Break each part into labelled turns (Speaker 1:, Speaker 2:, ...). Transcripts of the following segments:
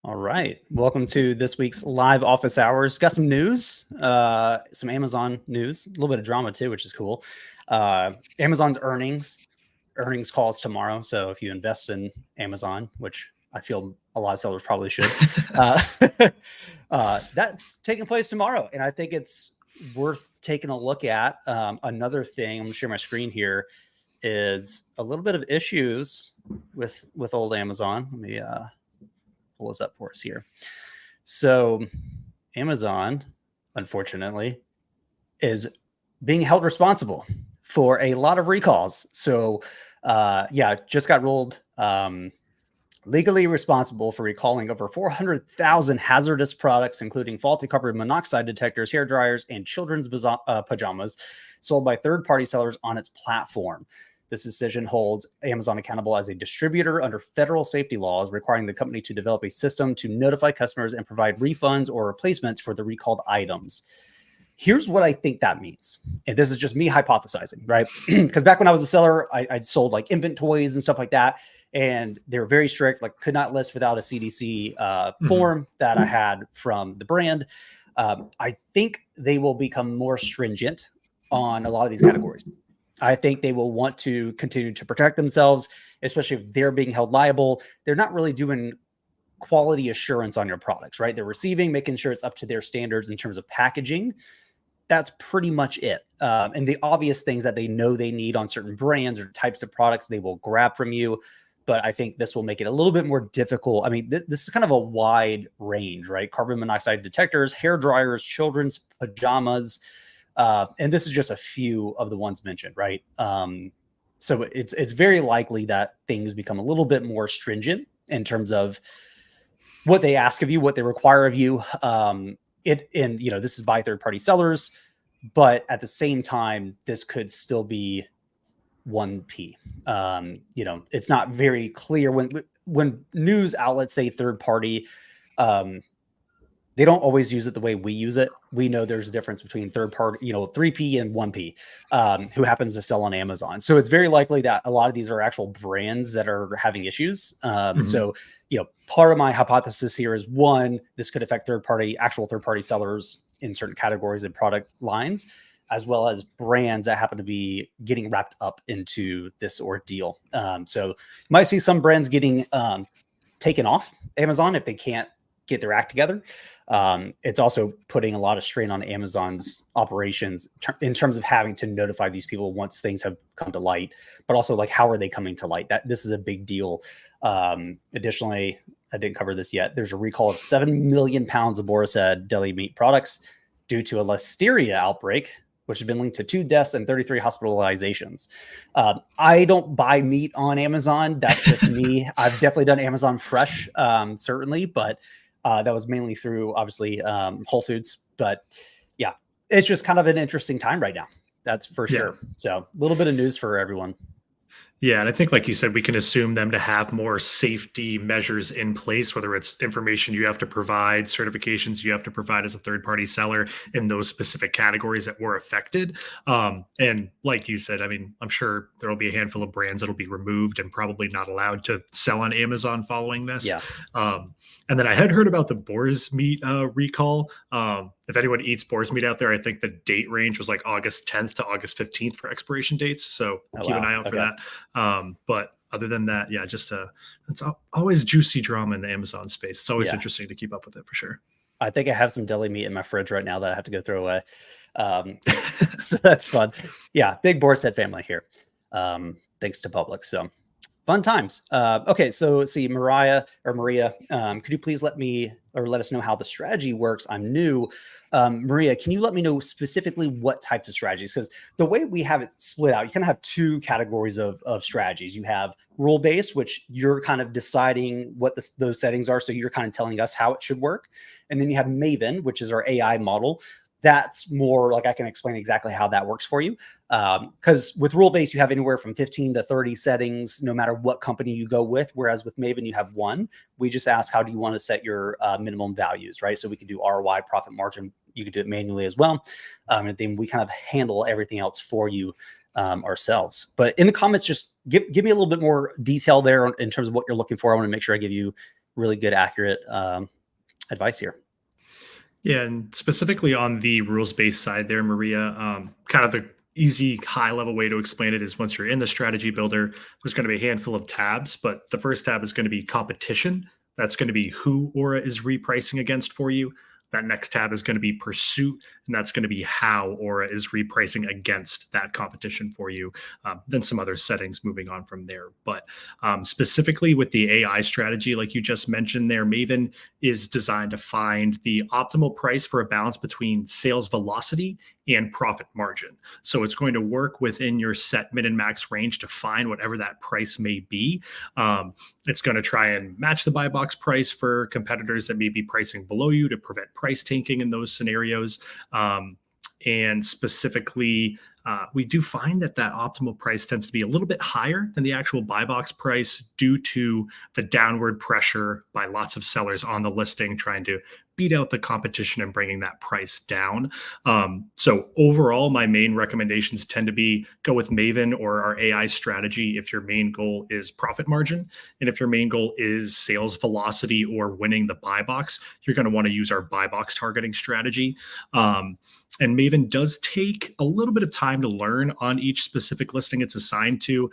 Speaker 1: All right. Welcome to this week's live office hours. Got some news, some Amazon news, a little bit of drama too, which is cool. Amazon's earnings calls tomorrow. So if you invest in Amazon, which I feel a lot of sellers probably should, uh, that's taking place tomorrow. And I think it's worth taking a look at. Another thing, I'm gonna share my screen here, is a little bit of issues with old Amazon. Let me pull this up for us here. So Amazon, unfortunately, is being held responsible for a lot of recalls. So just got ruled legally responsible for recalling over 400,000 hazardous products, including faulty carbon monoxide detectors, hair dryers, and children's pajamas sold by third-party sellers on its platform. This decision holds Amazon accountable as a distributor under federal safety laws, requiring the company to develop a system to notify customers and provide refunds or replacements for the recalled items. Here's what I think that means. And this is just me hypothesizing, right? Because back when I was a seller, I sold like infant toys and stuff like that. And they were very strict, like could not list without a CDC form that I had from the brand. I think they will become more stringent on a lot of these categories. I think they will want to continue to protect themselves, especially if they're being held liable. They're not really doing quality assurance on your products, right? They're receiving, making sure it's up to their standards in terms of packaging. That's pretty much it. And the obvious things that they know they need on certain brands or types of products, they will grab from you. But I think this will make it a little bit more difficult. I mean, this is kind of a wide range, right? Carbon monoxide detectors, hair dryers, children's pajamas, and this is just a few of the ones mentioned, right? So it's very likely that things become a little bit more stringent in terms of what they ask of you, what they require of you. This is by third-party sellers, but at the same time, this could still be 1P. It's not very clear when news outlets say third-party. They don't always use it the way we use it. We know there's a difference between third party, 3P and 1P, who happens to sell on Amazon. So it's very likely that a lot of these are actual brands that are having issues. So, part of my hypothesis here is one, this could affect actual third party sellers in certain categories and product lines, as well as brands that happen to be getting wrapped up into this ordeal. So you might see some brands getting taken off Amazon if they can't get their act together. It's also putting a lot of strain on Amazon's operations in terms of having to notify these people once things have come to light, but also like, how are they coming to light? This is a big deal. Additionally, I didn't cover this yet. There's a recall of 7 million pounds of Boar's Head deli meat products due to a listeria outbreak, which has been linked to 2 deaths and 33 hospitalizations. I don't buy meat on Amazon. That's just me. I've definitely done Amazon Fresh, certainly, but that was mainly through, obviously, Whole Foods. But yeah, it's just kind of an interesting time right now. That's for sure. So a little bit of news for everyone.
Speaker 2: Yeah, and I think, like you said, we can assume them to have more safety measures in place, whether it's information you have to provide, certifications you have to provide as a third-party seller in those specific categories that were affected. And like you said, I mean, I'm sure there will be a handful of brands that will be removed and probably not allowed to sell on Amazon following this.
Speaker 1: Yeah.
Speaker 2: And then I had heard about the boar's meat recall. If anyone eats boar's meat out there, I think the date range was like August 10th to August 15th for expiration dates. So keep an eye out for that. But other than that, yeah, it's always juicy drama in the Amazon space. It's always interesting to keep up with it for sure.
Speaker 1: I think I have some deli meat in my fridge right now that I have to go throw away. So that's fun. Yeah. Big Boar's Head family here. Thanks to Publix. So fun times. Okay. So let's see, Maria, could you please let us know how the strategy works? I'm new. Maria, can you let me know specifically what types of strategies? Because the way we have it split out, you kind of have 2 categories of strategies. You have rule-based, which you're kind of deciding what those settings are. So you're kind of telling us how it should work. And then you have Maven, which is our AI model. That's more like I can explain exactly how that works for you. Because with rule-based, you have anywhere from 15 to 30 settings, no matter what company you go with. Whereas with Maven, you have 1. We just ask, how do you want to set your minimum values, right? So we can do ROI, profit margin. You can do it manually as well. And then we kind of handle everything else for you ourselves. But in the comments, just give me a little bit more detail there in terms of what you're looking for. I want to make sure I give you really good, accurate advice here.
Speaker 2: Yeah, and specifically on the rules-based side there, Maria, kind of the easy high-level way to explain it is once you're in the strategy builder, there's going to be a handful of tabs, but the first tab is going to be competition. That's going to be who Aura is repricing against for you. That next tab is going to be pursuit, and that's going to be how Aura is repricing against that competition for you. Then some other settings moving on from there. But specifically with the AI strategy, like you just mentioned there, Maven is designed to find the optimal price for a balance between sales velocity and profit margin. So it's going to work within your set min and max range to find whatever that price may be. It's going to try and match the buy box price for competitors that may be pricing below you to prevent price tanking in those scenarios. And specifically, we do find that optimal price tends to be a little bit higher than the actual buy box price due to the downward pressure by lots of sellers on the listing trying to beat out the competition and bringing that price down. So overall, my main recommendations tend to be go with Maven or our AI strategy if your main goal is profit margin. And if your main goal is sales velocity or winning the buy box, you're going to want to use our buy box targeting strategy. And Maven does take a little bit of time to learn on each specific listing it's assigned to,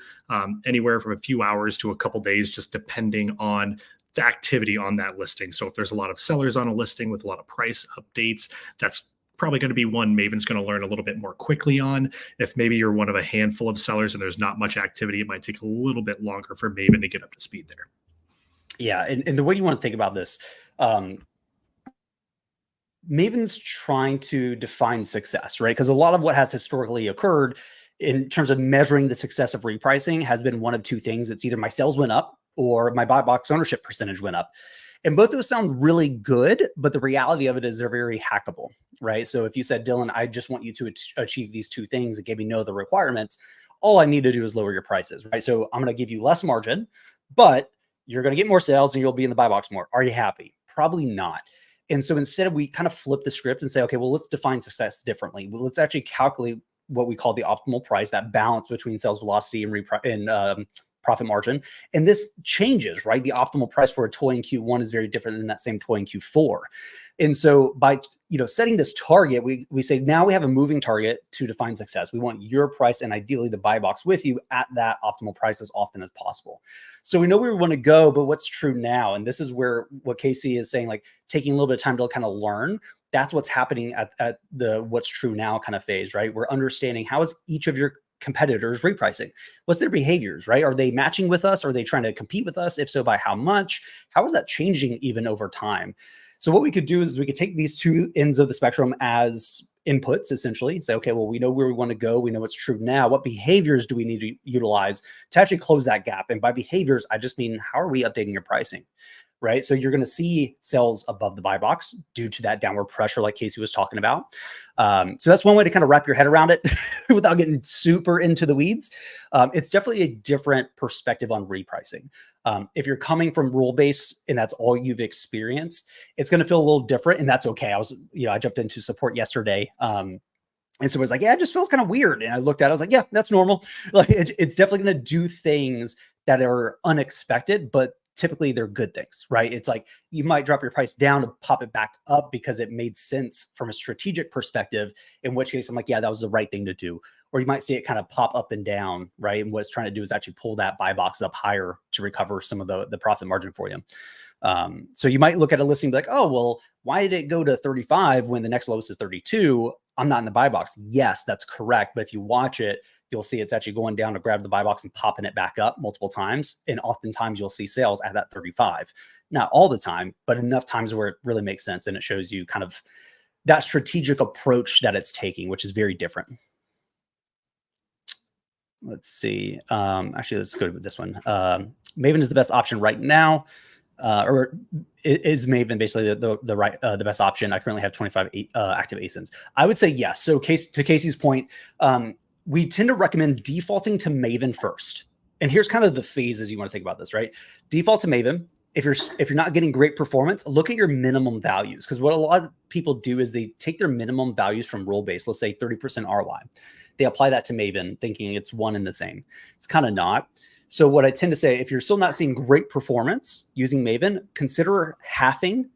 Speaker 2: anywhere from a few hours to a couple days, just depending on the activity on that listing. So if there's a lot of sellers on a listing with a lot of price updates, that's probably going to be one Maven's going to learn a little bit more quickly on. If maybe you're one of a handful of sellers and there's not much activity, it might take a little bit longer for Maven to get up to speed there.
Speaker 1: Yeah, and the way you want to think about this, Maven's trying to define success, right? Because a lot of what has historically occurred in terms of measuring the success of repricing has been one of two things. It's either my sales went up or my buy box ownership percentage went up. And both of those sound really good, but the reality of it is they're very hackable, right? So if you said, Dylan, I just want you to achieve these two things and gave me no other requirements, all I need to do is lower your prices, right? So I'm going to give you less margin, but you're going to get more sales and you'll be in the buy box more. Are you happy? Probably not. And so instead we kind of flip the script and say, okay, well, let's define success differently. Well, let's actually calculate what we call the optimal price, that balance between sales velocity and profit margin. And this changes, right? The optimal price for a toy in Q1 is very different than that same toy in Q4. And so by setting this target, we say now we have a moving target to define success. We want your price and ideally the buy box with you at that optimal price as often as possible. So we know where we want to go, but what's true now? And this is where what Casey is saying, like taking a little bit of time to kind of learn. That's what's happening at the what's true now kind of phase, right? We're understanding how is each of your competitors repricing? What's their behaviors, right? Are they matching with us? Are they trying to compete with us? If so, by how much? How is that changing even over time? So what we could do is we could take these two ends of the spectrum as inputs essentially and say, okay, well, we know where we want to go. We know what's true now. What behaviors do we need to utilize to actually close that gap? And by behaviors, I just mean, how are we updating your pricing? Right. So you're going to see sales above the buy box due to that downward pressure, like Casey was talking about. So that's one way to kind of wrap your head around it without getting super into the weeds. It's definitely a different perspective on repricing. If you're coming from rule-based and that's all you've experienced, it's going to feel a little different, and that's okay. I jumped into support yesterday. And so it was like, yeah, it just feels kind of weird. And I looked at it, I was like, yeah, that's normal. Like it's definitely going to do things that are unexpected, but typically they're good things, right? It's like you might drop your price down and pop it back up because it made sense from a strategic perspective, in which case I'm like, yeah, that was the right thing to do. Or you might see it kind of pop up and down, right? And what it's trying to do is actually pull that buy box up higher to recover some of the profit margin for you. So you might look at a listing and be like, oh, well, why did it go to 35 when the next lowest is 32? I'm not in the buy box. Yes, that's correct. But if you watch it, you'll see it's actually going down to grab the buy box and popping it back up multiple times. And oftentimes you'll see sales at that 35. Not all the time, but enough times where it really makes sense. And it shows you kind of that strategic approach that it's taking, which is very different. Let's see. Actually, let's go to this one. Maven is the best option right now. Or is Maven basically the best option? I currently have 25 active ASINs. I would say yes. So to Casey's point, we tend to recommend defaulting to Maven first. And here's kind of the phases you want to think about this, right? Default to Maven. If you're not getting great performance, look at your minimum values. Because what a lot of people do is they take their minimum values from role-based, let's say 30% ROI. They apply that to Maven thinking it's one and the same. It's kind of not. So what I tend to say, if you're still not seeing great performance using Maven, consider halving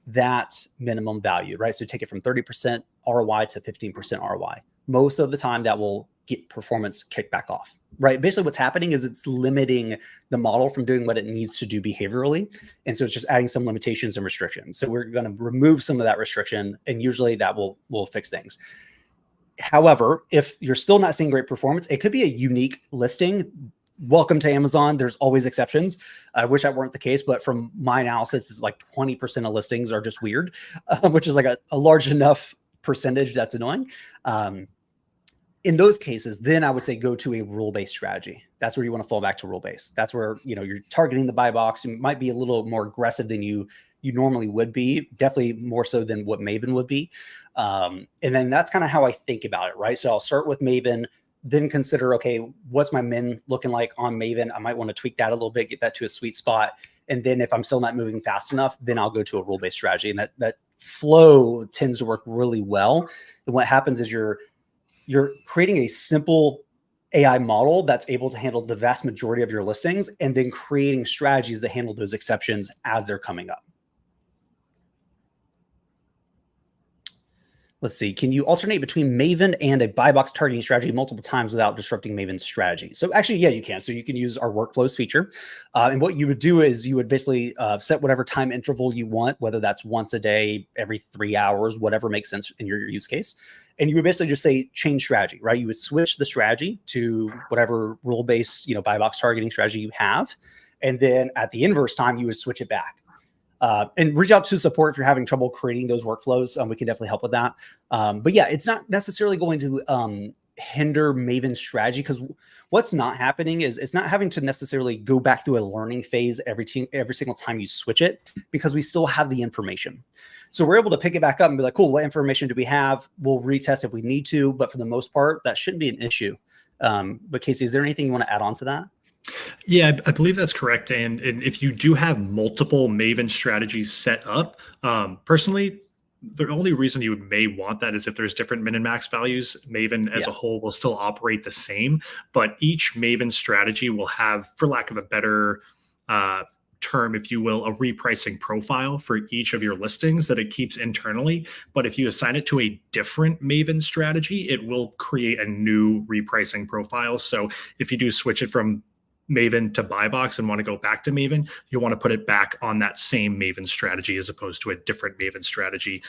Speaker 1: that minimum value, right? So take it from 30% ROI to 15% ROI. Most of the time that will get performance kicked back off, right? Basically what's happening is it's limiting the model from doing what it needs to do behaviorally. And so it's just adding some limitations and restrictions. So we're going to remove some of that restriction, and usually that will fix things. However, if you're still not seeing great performance, it could be a unique listing. Welcome to Amazon. There's always exceptions. I wish that weren't the case, but from my analysis, it's like 20% of listings are just weird, which is like a large enough percentage that's annoying. In those cases, then I would say go to a rule-based strategy. That's where you want to fall back to rule-based. That's where, you know, you're targeting the buy box. You might be a little more aggressive than you normally would be, definitely more so than what Maven would be. And then that's kind of how I think about it, right? So I'll start with Maven, then consider, okay, what's my min looking like on Maven? I might want to tweak that a little bit, get that to a sweet spot. And then if I'm still not moving fast enough, then I'll go to a rule-based strategy. And that flow tends to work really well. And what happens is you're creating a simple AI model that's able to handle the vast majority of your listings, and then creating strategies that handle those exceptions as they're coming up. Let's see. Can you alternate between Maven and a buy box targeting strategy multiple times without disrupting Maven's strategy? So actually, yeah, you can. So you can use our workflows feature. And what you would do is you would basically set whatever time interval you want, whether that's once a day, every 3 hours, whatever makes sense in your use case. And you would basically just say change strategy, right? You would switch the strategy to whatever rule-based, buy box targeting strategy you have. And then at the inverse time, you would switch it back. And reach out to support if you're having trouble creating those workflows. We can definitely help with that. But yeah, it's not necessarily going to hinder Maven's strategy, because what's not happening is it's not having to necessarily go back through a learning phase every single time you switch it, because we still have the information. So we're able to pick it back up and be like, cool, what information do we have? We'll retest if we need to, but for the most part, that shouldn't be an issue. But Casey, is there anything you want to add on to that?
Speaker 2: Yeah, I believe that's correct. And if you do have multiple Maven strategies set up, personally, the only reason you may want that is if there's different min and max values. Maven as a whole will still operate the same, but each Maven strategy will have, for lack of a better term, if you will, a repricing profile for each of your listings that it keeps internally. But if you assign it to a different Maven strategy, it will create a new repricing profile. So if you do switch it from Maven to buy box and want to go back to Maven, you want to put it back on that same Maven strategy as opposed to a different Maven strategy.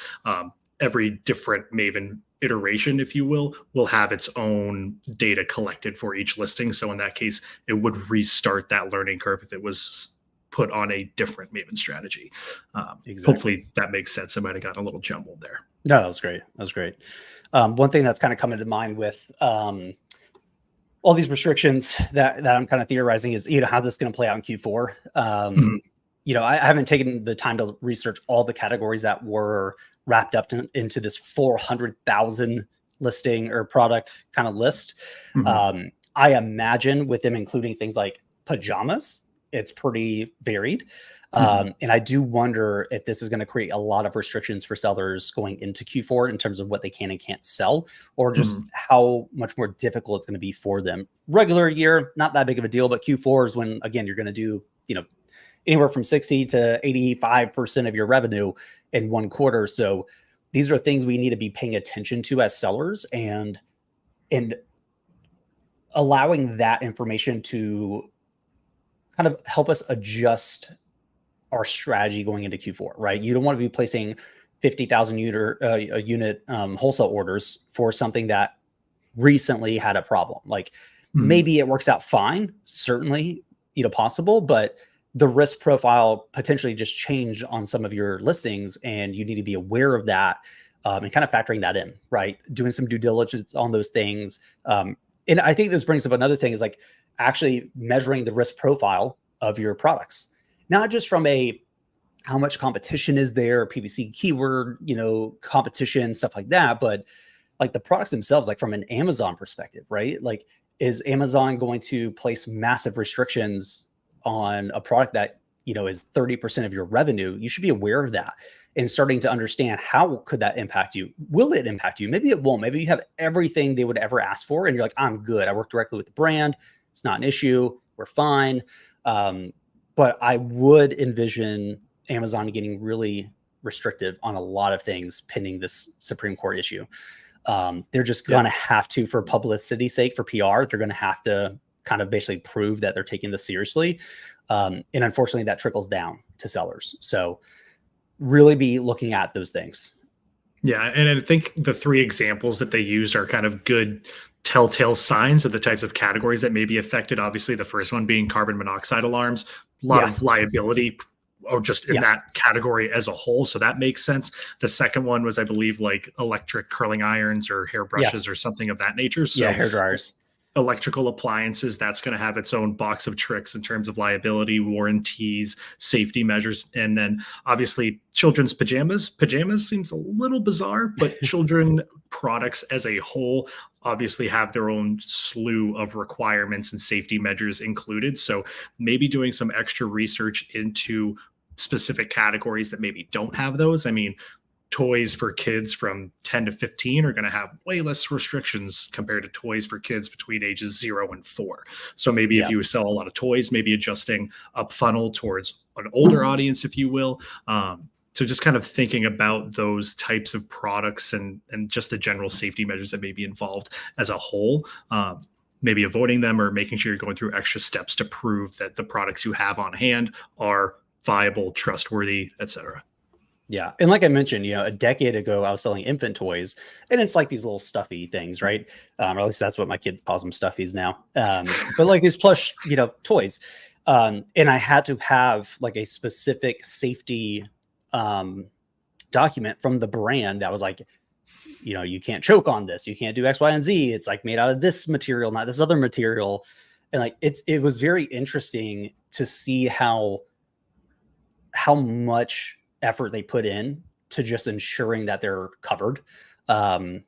Speaker 2: Every different Maven iteration, if you will have its own data collected for each listing. So in that case, it would restart that learning curve if it was put on a different Maven strategy. Exactly. Hopefully that makes sense. I might have gotten a little jumbled there.
Speaker 1: No, that was great. That was great. One thing that's kind of coming to mind with all these restrictions that I'm kind of theorizing is, how's this going to play out in Q4? I haven't taken the time to research all the categories that were wrapped up into this 400,000 listing or product kind of list. I imagine with them including things like pajamas, it's pretty varied. And I do wonder if this is going to create a lot of restrictions for sellers going into Q4 in terms of what they can and can't sell, or just how much more difficult it's going to be for them. Regular year, not that big of a deal, but Q4 is when, again, you're going to do, anywhere from 60 to 85% of your revenue in one quarter. So these are things we need to be paying attention to as sellers, and allowing that information to kind of help us adjust our strategy going into Q4, right? You don't want to be placing 50,000 unit wholesale orders for something that recently had a problem. Like maybe it works out fine, certainly, possible, but the risk profile potentially just changed on some of your listings, and you need to be aware of that and kind of factoring that in, right? Doing some due diligence on those things. And I think this brings up another thing, is like actually measuring the risk profile of your products. Not just from how much competition is there, PPC keyword, competition, stuff like that, but like the products themselves, like from an Amazon perspective, right? Like, is Amazon going to place massive restrictions on a product that, is 30% of your revenue? You should be aware of that and starting to understand, how could that impact you? Will it impact you? Maybe it won't. Maybe you have everything they would ever ask for and you're like, I'm good. I work directly with the brand. It's not an issue. we're fine. But I would envision Amazon getting really restrictive on a lot of things pending this Supreme Court issue. They're just going to have to, for publicity's sake, for PR, they're going to have to kind of basically prove that they're taking this seriously. And unfortunately, that trickles down to sellers. So really be looking at those things.
Speaker 2: Yeah. And I think the three examples that they used are kind of good telltale signs of the types of categories that may be affected. Obviously, the first one being carbon monoxide alarms, a lot of liability or just in that category as a whole. So that makes sense. The second one was, I believe, like electric curling irons or hairbrushes or something of that nature. So
Speaker 1: hair dryers.
Speaker 2: Electrical appliances, that's going to have its own box of tricks in terms of liability, warranties, safety measures. And then obviously children's pajamas. Pajamas seems a little bizarre, but children products as a whole obviously have their own slew of requirements and safety measures included. So maybe doing some extra research into specific categories that maybe don't have those. I mean, toys for kids from 10 to 15 are going to have way less restrictions compared to toys for kids between ages 0 and 4. So maybe if you sell a lot of toys, maybe adjusting up funnel towards an older audience, if you will. So just kind of thinking about those types of products and just the general safety measures that may be involved as a whole. Maybe avoiding them or making sure you're going through extra steps to prove that the products you have on hand are viable, trustworthy, etc.
Speaker 1: Yeah. And like I mentioned, a decade ago, I was selling infant toys, and it's like these little stuffy things, right? Or at least that's what my kids calls them, stuffies now. But like these plush, toys. And I had to have like a specific safety document from the brand that was like, you can't choke on this. You can't do X, Y, and Z. It's like made out of this material, not this other material. And like, it was very interesting to see how much effort they put in to just ensuring that they're covered. And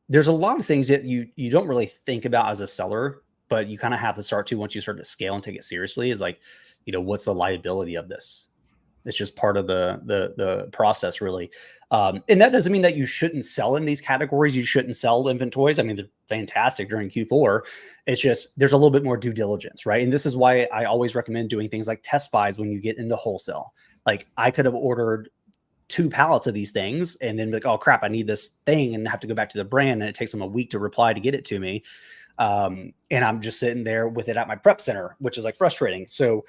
Speaker 1: there's a lot of things that you don't really think about as a seller, but you kind of have to start to, once you start to scale and take it seriously, is like, what's the liability of this? It's just part of the process, really. And that doesn't mean that you shouldn't sell in these categories. You shouldn't sell infant toys. I mean, they're fantastic during Q4. It's just, there's a little bit more due diligence, right? And this is why I always recommend doing things like test buys when you get into wholesale. Like I could have ordered 2 pallets of these things and then be like, oh crap, I need this thing, and have to go back to the brand, and it takes them a week to reply to get it to me. And I'm just sitting there with it at my prep center, which is like frustrating. So,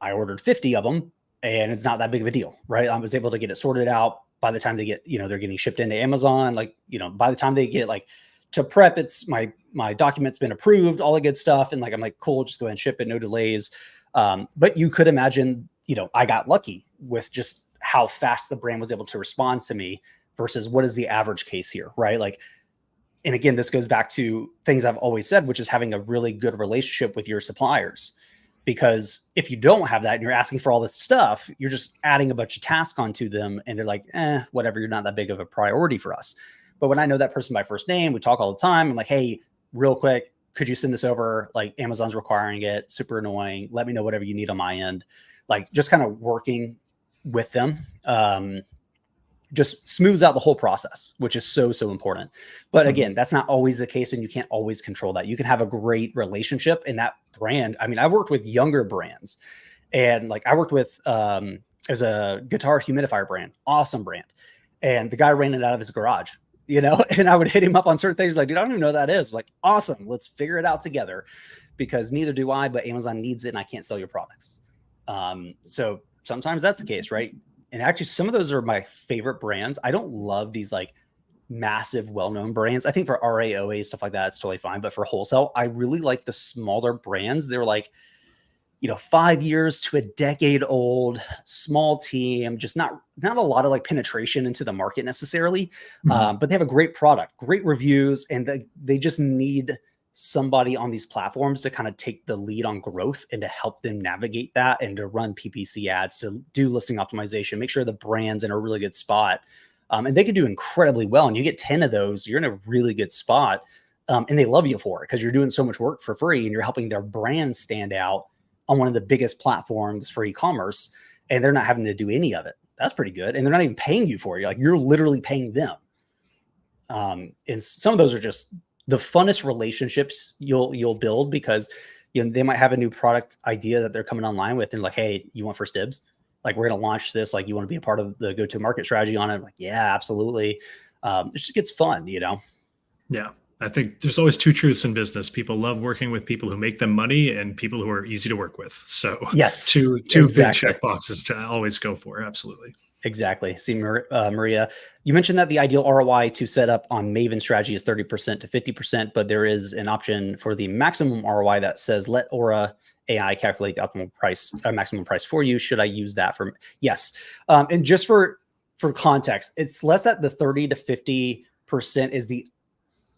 Speaker 1: I ordered 50 of them, and it's not that big of a deal, right? I was able to get it sorted out. By the time they get, they're getting shipped into Amazon. Like, by the time they get like to prep, it's my document's been approved, all the good stuff. And like, I'm like, cool, just go ahead and ship it, no delays. But you could imagine, I got lucky with just how fast the brand was able to respond to me versus what is the average case here, right? Like, and again, this goes back to things I've always said, which is having a really good relationship with your suppliers. Because if you don't have that and you're asking for all this stuff, you're just adding a bunch of tasks onto them, and they're like, whatever, you're not that big of a priority for us. But when I know that person by first name, we talk all the time. I'm like, hey, real quick, could you send this over? Like, Amazon's requiring it, super annoying. Let me know whatever you need on my end. Like, just kind of working with them just smooths out the whole process, which is so, so important. But again, that's not always the case, and you can't always control that. You can have a great relationship in that brand. I mean, I worked with younger brands, and like I worked with as a guitar humidifier brand, awesome brand. And the guy ran it out of his garage, and I would hit him up on certain things like, dude, I don't even know what that is. I'm like, awesome, let's figure it out together, because neither do I, but Amazon needs it and I can't sell your products. So sometimes that's the case, right? And actually, some of those are my favorite brands. I don't love these like massive, well-known brands. I think for RAOA, stuff like that, it's totally fine. But for wholesale, I really like the smaller brands. They're like, 5 years to a decade old, small team, just not a lot of like penetration into the market necessarily. But they have a great product, great reviews, and they just need somebody on these platforms to kind of take the lead on growth and to help them navigate that, and to run PPC ads, to do listing optimization, make sure the brand's in a really good spot. And they can do incredibly well. And you get 10 of those, you're in a really good spot. And they love you for it, because you're doing so much work for free and you're helping their brand stand out on one of the biggest platforms for e-commerce, and they're not having to do any of it. That's pretty good. And they're not even paying you for it. Like, you're literally paying them. And some of those are just the funnest relationships you'll build, because they might have a new product idea that they're coming online with, and like, hey, you want first dibs? Like, we're going to launch this. Like, you want to be a part of the go-to-market strategy on it? I'm like, yeah, absolutely. It just gets fun,
Speaker 2: Yeah. I think there's always two truths in business. People love working with people who make them money and people who are easy to work with. So
Speaker 1: Yes,
Speaker 2: two
Speaker 1: exactly.
Speaker 2: big check boxes to always go for. Absolutely.
Speaker 1: Exactly. See, Maria, you mentioned that the ideal ROI to set up on Maven strategy is 30% to 50%, but there is an option for the maximum ROI that says, let Aura AI calculate the optimal price, maximum price for you. Should I use that for? Yes. And just for context, it's less that the 30 to 50% is the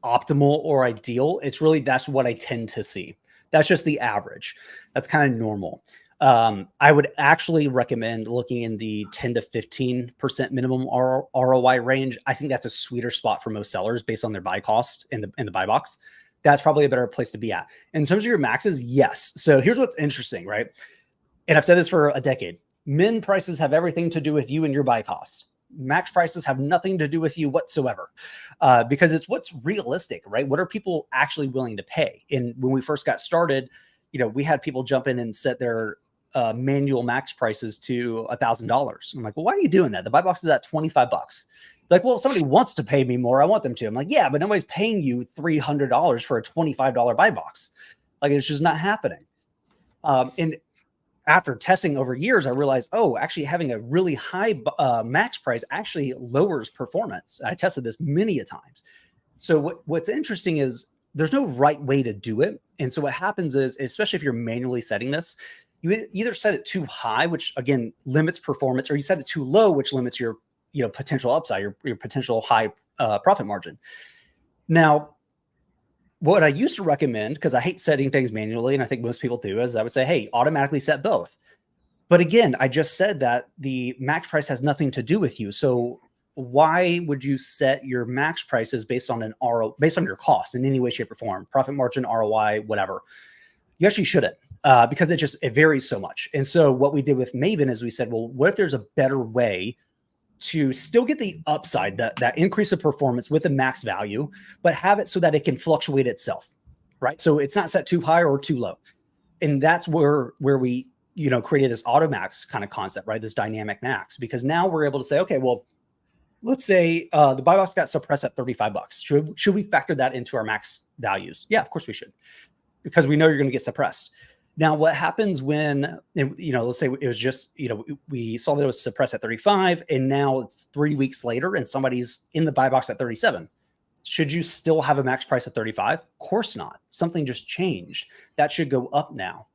Speaker 1: optimal or ideal. It's really, that's what I tend to see. That's just the average. That's kind of normal. I would actually recommend looking in the 10 to 15% minimum ROI range. I think that's a sweeter spot for most sellers based on their buy cost in the buy box. That's probably a better place to be at. In terms of your maxes, yes. So here's what's interesting, right? And I've said this for a decade. Min prices have everything to do with you and your buy costs. Max prices have nothing to do with you whatsoever, because it's what's realistic, right? What are people actually willing to pay? And when we first got started, we had people jump in and set their manual max prices to $1,000. I'm like, well, why are you doing that? The buy box is at $25. Like, well, if somebody wants to pay me more, I want them to. I'm like, yeah, but nobody's paying you $300 for a $25 buy box. Like, it's just not happening. And after testing over years, I realized, oh, actually having a really high max price actually lowers performance. I tested this many a times. So what's interesting is there's no right way to do it. And so what happens is, especially if you're manually setting this, you either set it too high, which again limits performance, or you set it too low, which limits your potential upside, your potential high profit margin. Now, what I used to recommend, because I hate setting things manually, and I think most people do, is I would say, hey, automatically set both. But again, I just said that the max price has nothing to do with you. So why would you set your max prices based on based on your cost in any way, shape, or form? Profit margin, ROI, whatever. You actually shouldn't, because it varies so much. And so what we did with Maven is we said, well, what if there's a better way to still get the upside, that increase of performance with a max value, but have it so that it can fluctuate itself, right? So it's not set too high or too low. And that's where we, created this auto max kind of concept, right? This dynamic max, because now we're able to say, okay, well, let's say the buy box got suppressed at $35. Should we factor that into our max values? Yeah, of course we should, because we know you're going to get suppressed. Now, what happens when, let's say it was just, we saw that it was suppressed at 35, and now it's 3 weeks later and somebody's in the buy box at 37. Should you still have a max price at 35? Of course not. Something just changed. That should go up now.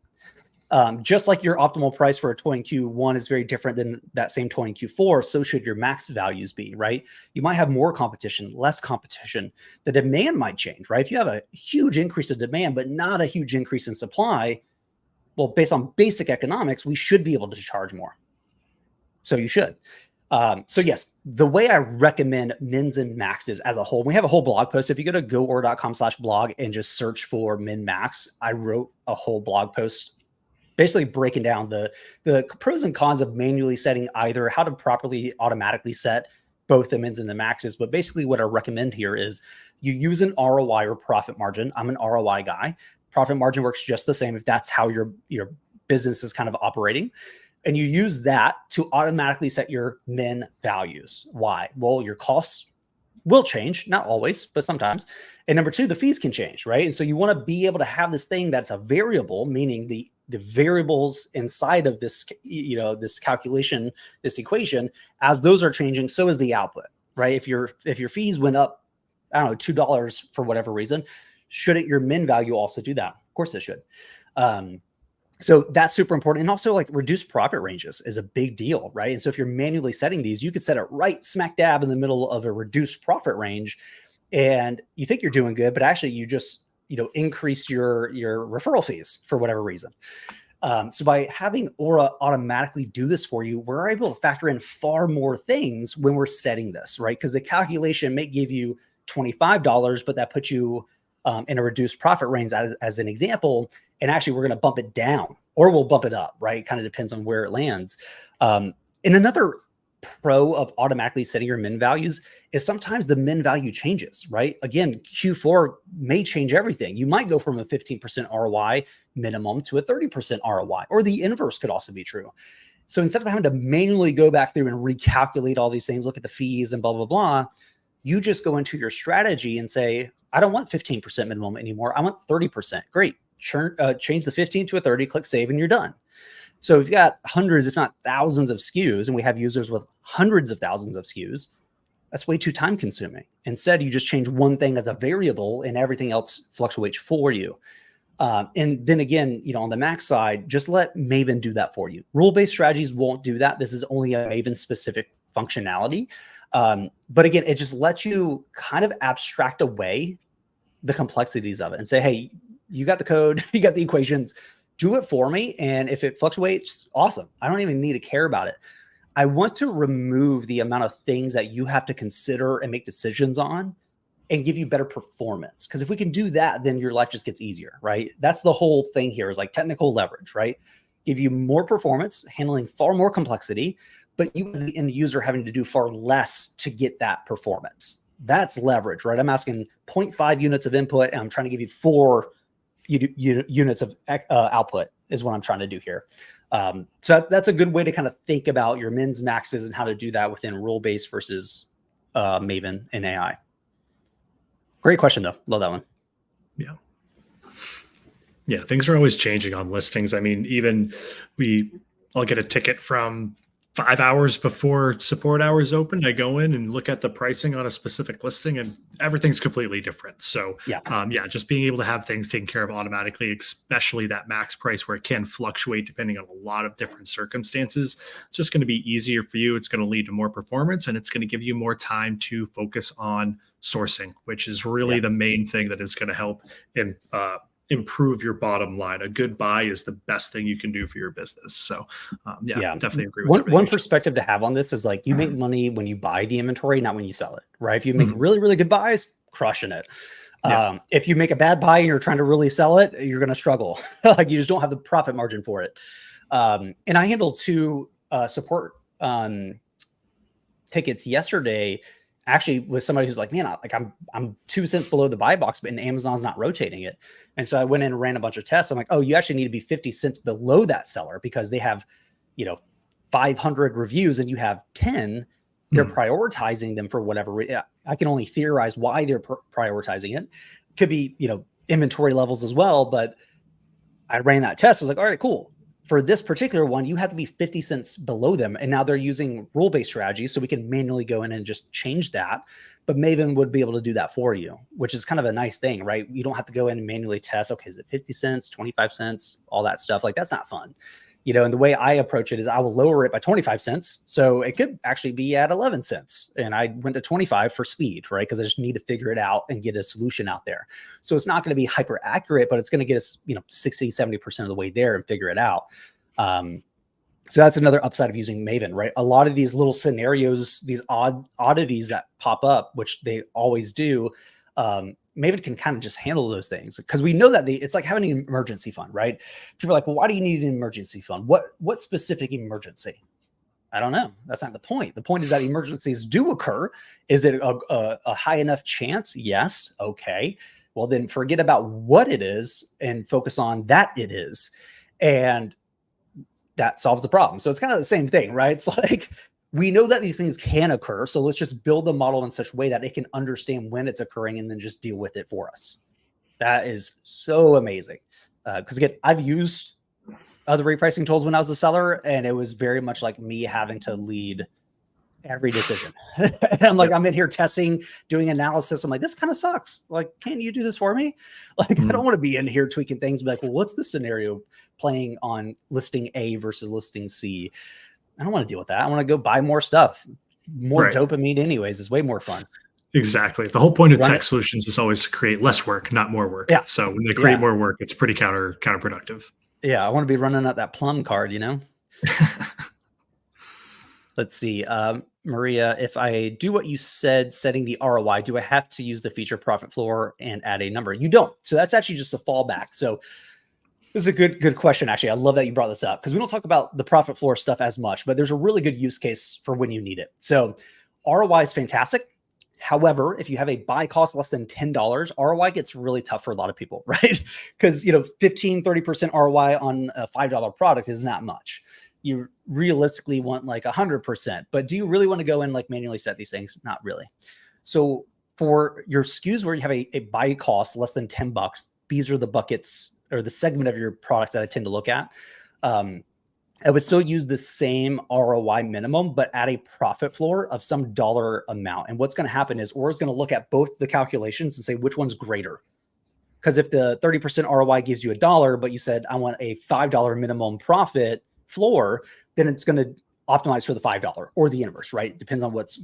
Speaker 1: Just like your optimal price for a toy in Q1 is very different than that same toy in Q4, so should your max values be, right? You might have more competition, less competition. The demand might change, right? If you have a huge increase in demand, but not a huge increase in supply, well, based on basic economics, we should be able to charge more. So you should. So yes, the way I recommend mins and maxes as a whole, we have a whole blog post. If you go to goaura.com/blog and just search for min max, I wrote a whole blog post basically breaking down the pros and cons of manually setting either, how to properly automatically set both the mins and the maxes. But basically what I recommend here is you use an ROI or profit margin. I'm an ROI guy. Profit margin works just the same if that's how your business is kind of operating. And you use that to automatically set your min values. Why? Well, your costs will change, not always, but sometimes. And number two, the fees can change, right? And so you want to be able to have this thing that's a variable, meaning the variables inside of this, this calculation, this equation, as those are changing, so is the output, right? If your fees went up, I don't know, $2 for whatever reason, shouldn't your min value also do that? Of course it should. So that's super important. And also, like, reduced profit ranges is a big deal, right? And so if you're manually setting these, you could set it right smack dab in the middle of a reduced profit range, and you think you're doing good, but actually you just, increase your referral fees for whatever reason. So by having Aura automatically do this for you, we're able to factor in far more things when we're setting this, right? Because the calculation may give you $25, but that puts you in a reduced profit range as an example. And actually we're going to bump it down, or we'll bump it up, right? It kind of depends on where it lands. And another pro of automatically setting your min values is sometimes the min value changes, right? Again, Q4 may change everything. You might go from a 15% ROI minimum to a 30% ROI, or the inverse could also be true. So instead of having to manually go back through and recalculate all these things, look at the fees and blah, blah, blah, you just go into your strategy and say, I don't want 15% minimum anymore. I want 30%. Great. Change the 15 to a 30, click save, and you're done. So we've got hundreds, if not thousands of SKUs, and we have users with hundreds of thousands of SKUs. That's way too time consuming. Instead, you just change one thing as a variable and everything else fluctuates for you. And then again, on the Mac side, just let Maven do that for you. Rule-based strategies won't do that. This is only a Maven specific functionality. But again, it just lets you kind of abstract away the complexities of it and say, hey, you got the code, you got the equations, do it for me. And if it fluctuates, awesome. I don't even need to care about it. I want to remove the amount of things that you have to consider and make decisions on and give you better performance. Because if we can do that, then your life just gets easier, right? That's the whole thing here, is like technical leverage, right? Give you more performance, handling far more complexity, but you as the end user having to do far less to get that performance. That's leverage, right? I'm asking 0.5 units of input and I'm trying to give you 4 units of output is what I'm trying to do here. So that's a good way to kind of think about your mins, maxes, and how to do that within rule-based versus Maven and AI. Great question, though. Love that one.
Speaker 2: Yeah. Yeah, things are always changing on listings. I mean, even I'll get a ticket from 5 hours before support hours open. I go in and look at the pricing on a specific listing, and everything's completely different. So
Speaker 1: yeah,
Speaker 2: just being able to have things taken care of automatically, especially that max price where it can fluctuate depending on a lot of different circumstances, it's just going to be easier for you. It's going to lead to more performance, and it's going to give you more time to focus on sourcing, which is really the main thing that is going to help improve your bottom line. A good buy is the best thing you can do for your business. So definitely agree with
Speaker 1: one perspective to have on this is like, you make money when you buy the inventory, not when you sell it, right? If you make really, really good buys, crushing it. If you make a bad buy and you're trying to really sell it, you're going to struggle. Like, you just don't have the profit margin for it. And I handled 2 support tickets yesterday, actually, with somebody who's like, man, I'm 2 cents below the buy box, but Amazon's not rotating it. And so I went in and ran a bunch of tests. I'm like, oh, you actually need to be 50 cents below that seller because they have, 500 reviews and you have 10. They're prioritizing them for whatever. I can only theorize why they're prioritizing it. Could be, inventory levels as well. But I ran that test. I was like, all right, cool. For this particular one, you have to be 50 cents below them. And now they're using rule-based strategies, so we can manually go in and just change that. But Maven would be able to do that for you, which is kind of a nice thing, right? You don't have to go in and manually test, okay, is it 50 cents, 25 cents, all that stuff. Like, that's not fun. And the way I approach it is I will lower it by 25 cents. So it could actually be at 11 cents. And I went to 25 for speed, right? Because I just need to figure it out and get a solution out there. So it's not going to be hyper accurate, but it's going to get us, 60, 70% of the way there and figure it out. So that's another upside of using Maven, right? A lot of these little scenarios, these oddities that pop up, which they always do, Maven can kind of just handle those things, because we know that it's like having an emergency fund, right? People are like, well, why do you need an emergency fund? What specific emergency? I don't know. That's not the point. The point is that emergencies do occur. Is it a high enough chance? Yes. Okay. Well, then forget about what it is and focus on that it is. And that solves the problem. So it's kind of the same thing, right? It's like, we know that these things can occur. So let's just build the model in such a way that it can understand when it's occurring and then just deal with it for us. That is so amazing. Because again, I've used other repricing tools when I was a seller, and it was very much like me having to lead every decision. And I'm like, I'm in here testing, doing analysis. I'm like, this kind of sucks. Like, can you do this for me? Like, I don't want to be in here tweaking things. Be like, well, what's the scenario playing on listing A versus listing C? I don't want to deal with that. I want to go buy more stuff. More dopamine anyways is way more fun.
Speaker 2: Exactly. The whole point of tech solutions is always to create less work, not more work.
Speaker 1: Yeah.
Speaker 2: So when they create more work, it's pretty counterproductive.
Speaker 1: Yeah. I want to be running out that plum card, Let's see. Maria, if I do what you said, setting the ROI, do I have to use the feature profit floor and add a number? You don't. So that's actually just a fallback. So This is a good question, actually. I love that you brought this up because we don't talk about the profit floor stuff as much, but there's a really good use case for when you need it. So ROI is fantastic. However, if you have a buy cost less than $10, ROI gets really tough for a lot of people, right? Because 15, 30% ROI on a $5 product is not much. You realistically want like 100%, but do you really want to go and like manually set these things? Not really. So for your SKUs where you have a buy cost less than $10, these are the buckets or the segment of your products that I tend to look at. I would still use the same ROI minimum, but at a profit floor of some dollar amount. And what's going to happen is Aura's going to look at both the calculations and say which one's greater. Because if the 30% ROI gives you $1, but you said I want a $5 minimum profit floor, then it's going to optimize for the $5 or the inverse, right? It depends on what's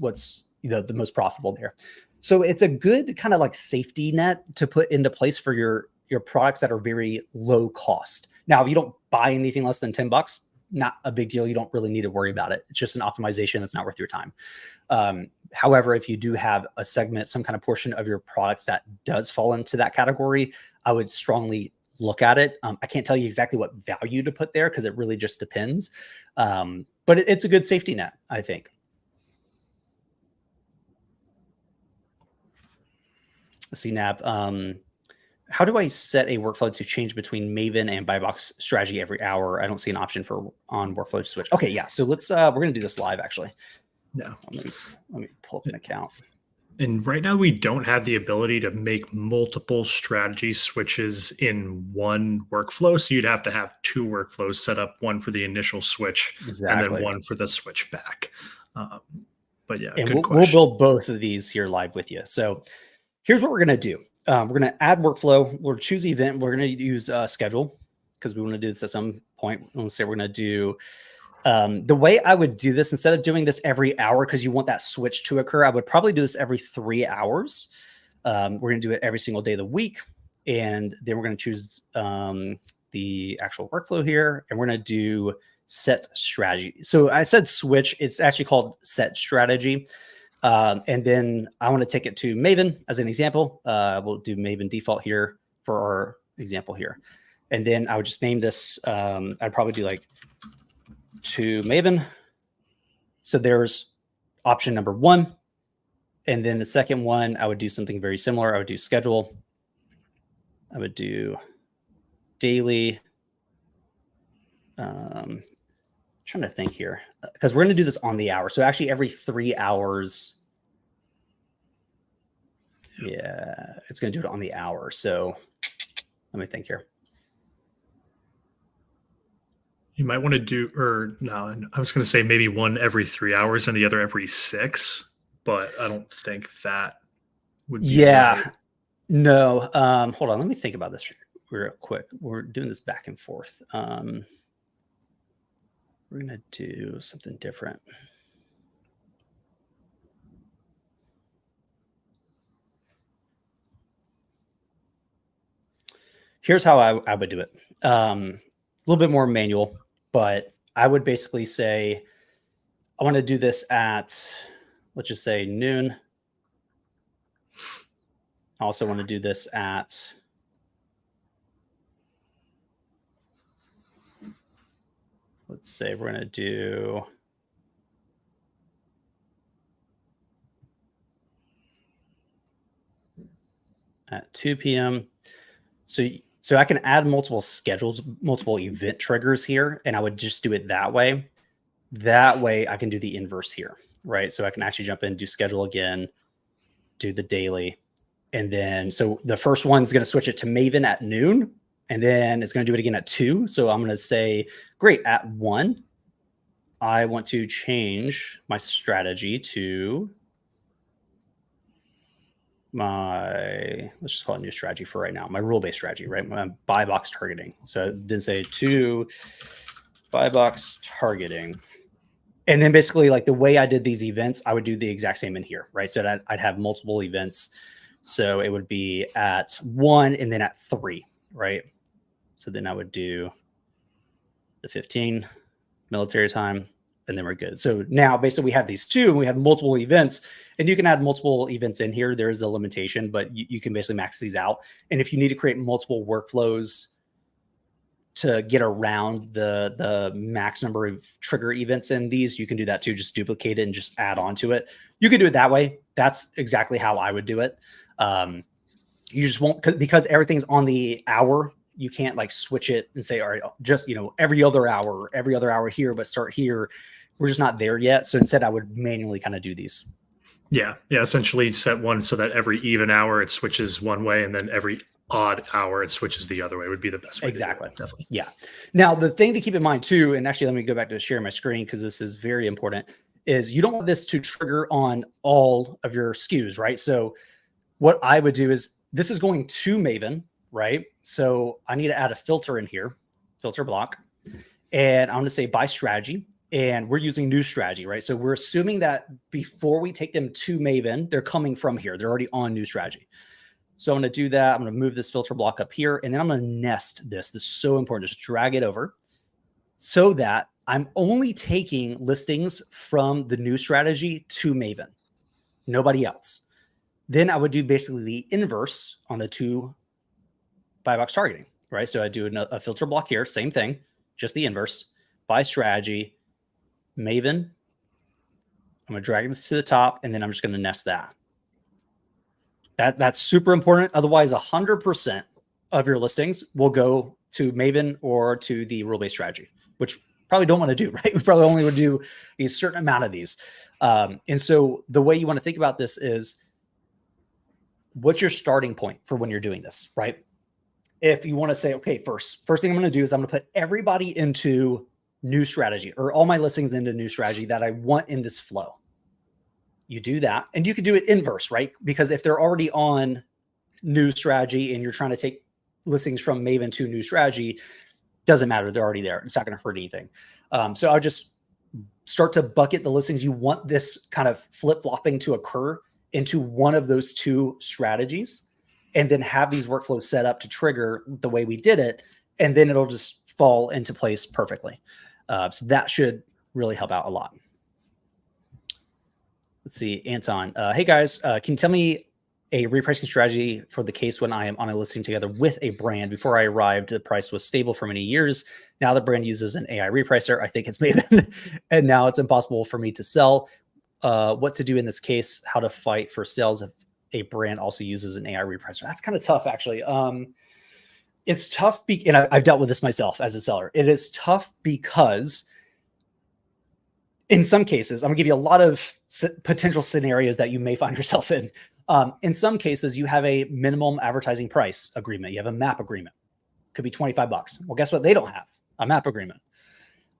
Speaker 1: the most profitable there. So it's a good kind of like safety net to put into place for your products that are very low cost. Now, if you don't buy anything less than $10, not a big deal. You don't really need to worry about it. It's just an optimization that's not worth your time. However, if you do have a segment, some kind of portion of your products that does fall into that category, I would strongly look at it. I can't tell you exactly what value to put there because it really just depends. But it's a good safety net, I think. Let's see, Nav. How do I set a workflow to change between Maven and buy box strategy every hour? I don't see an option for on workflow to switch. Okay, yeah. So let's we're gonna do this live actually.
Speaker 2: No.
Speaker 1: Let me pull up an account.
Speaker 2: And right now we don't have the ability to make multiple strategy switches in one workflow. So you'd have to have two workflows set up, one for the initial switch and then one for the switch back. But yeah,
Speaker 1: and we'll build both of these here live with you. So here's what we're gonna do. We're going to add workflow. We'll choose event. We're going to use schedule because we want to do this at some point. Let's say we're going to do the way I would do this instead of doing this every hour because you want that switch to occur. I would probably do this every 3 hours. We're going to do it every single day of the week. And then we're going to choose the actual workflow here. And we're going to do set strategy. So I said switch. It's actually called set strategy. And then I want to take it to Maven as an example. We'll do Maven default here for our example here. And then I would just name this, I'd probably do like to Maven. So there's option number 1. And then the second one, I would do something very similar. I would do schedule. I would do daily. Trying to think here because we're going to do this on the hour. So actually every 3 hours. Yeah, it's going to do it on the hour. So let me think here.
Speaker 2: You might want to do, or no, I was going to say maybe one every 3 hours and the other every 6, but I don't think that would be.
Speaker 1: Yeah, right. No. Hold on. Let me think about this real quick. We're doing this back and forth. We're going to do something different. Here's how I would do it. It's a little bit more manual, but I would basically say, I want to do this at, let's just say noon. I also want to do this at, let's say we're going to do at 2 p.m. So I can add multiple schedules, multiple event triggers here, and I would just do it that way. That way I can do the inverse here, right? So I can actually jump in, do schedule again, do the daily. And then, so the first one's going to switch it to Maven at noon, and then it's going to do it again at 2. So I'm going to say, great, at 1, I want to change my strategy to let's just call it new strategy for right now, my rule-based strategy, right? My buy box targeting. So then say to buy box targeting. And then basically like the way I did these events, I would do the exact same in here, right? So I'd have multiple events. So it would be at 1 and then at 3, right? So then I would do the 15 military time, and then we're good. So now basically we have these 2 and we have multiple events, and you can add multiple events in here. There is a limitation, but you can basically max these out. And if you need to create multiple workflows to get around the max number of trigger events in these, you can do that too. Just duplicate it and just add on to it. You can do it that way. That's exactly how I would do it. You just won't, because everything's on the hour. You can't like switch it and say, all right, just, every other hour here, but start here. We're just not there yet. So instead I would manually kind of do these.
Speaker 2: Yeah. Essentially set one so that every even hour it switches one way, and then every odd hour it switches the other way would be the best way.
Speaker 1: Exactly.
Speaker 2: To do it, definitely.
Speaker 1: Yeah. Now the thing to keep in mind too, and actually let me go back to sharing my screen because this is very important, is you don't want this to trigger on all of your SKUs, right? So what I would do is, this is going to Maven, right? So I need to add a filter in here, filter block, and I'm going to say by strategy, and we're using new strategy, right? So we're assuming that before we take them to Maven, they're coming from here. They're already on new strategy. So I'm going to do that. I'm going to move this filter block up here, and then I'm going to nest this. This is so important. Just drag it over so that I'm only taking listings from the new strategy to Maven, nobody else. Then I would do basically the inverse on the 2 buy box targeting, right? So I do a filter block here, same thing, just the inverse, by strategy, Maven. I'm going to drag this to the top, and then I'm just going to nest that. That's super important. Otherwise, 100% of your listings will go to Maven or to the rule-based strategy, which probably don't want to do, right? We probably only would do a certain amount of these. And so the way you want to think about this is, what's your starting point for when you're doing this, right? If you want to say, okay, first thing I'm going to do is I'm going to put everybody into new strategy, or all my listings into new strategy that I want in this flow. You do that, and you can do it inverse, right? Because if they're already on new strategy and you're trying to take listings from Maven to new strategy, doesn't matter. They're already there. It's not going to hurt anything. So I'll just start to bucket the listings you want this kind of flip-flopping to occur into one of those 2 strategies, and then have these workflows set up to trigger the way we did it. And then it'll just fall into place perfectly. So that should really help out a lot. Let's see, Anton. Hey guys, can you tell me a repricing strategy for the case when I am on a listing together with a brand? Before I arrived, the price was stable for many years. Now the brand uses an AI repricer. I think it's Maven, and now it's impossible for me to sell. What to do in this case? How to fight for sales if a brand also uses an AI repricer? That's kind of tough, actually. It's tough, and I've dealt with this myself as a seller. It is tough because in some cases, I'm gonna give you a lot of potential scenarios that you may find yourself in. In some cases, you have a minimum advertising price agreement. You have a MAP agreement. Could be $25. Well, guess what? They don't have a MAP agreement.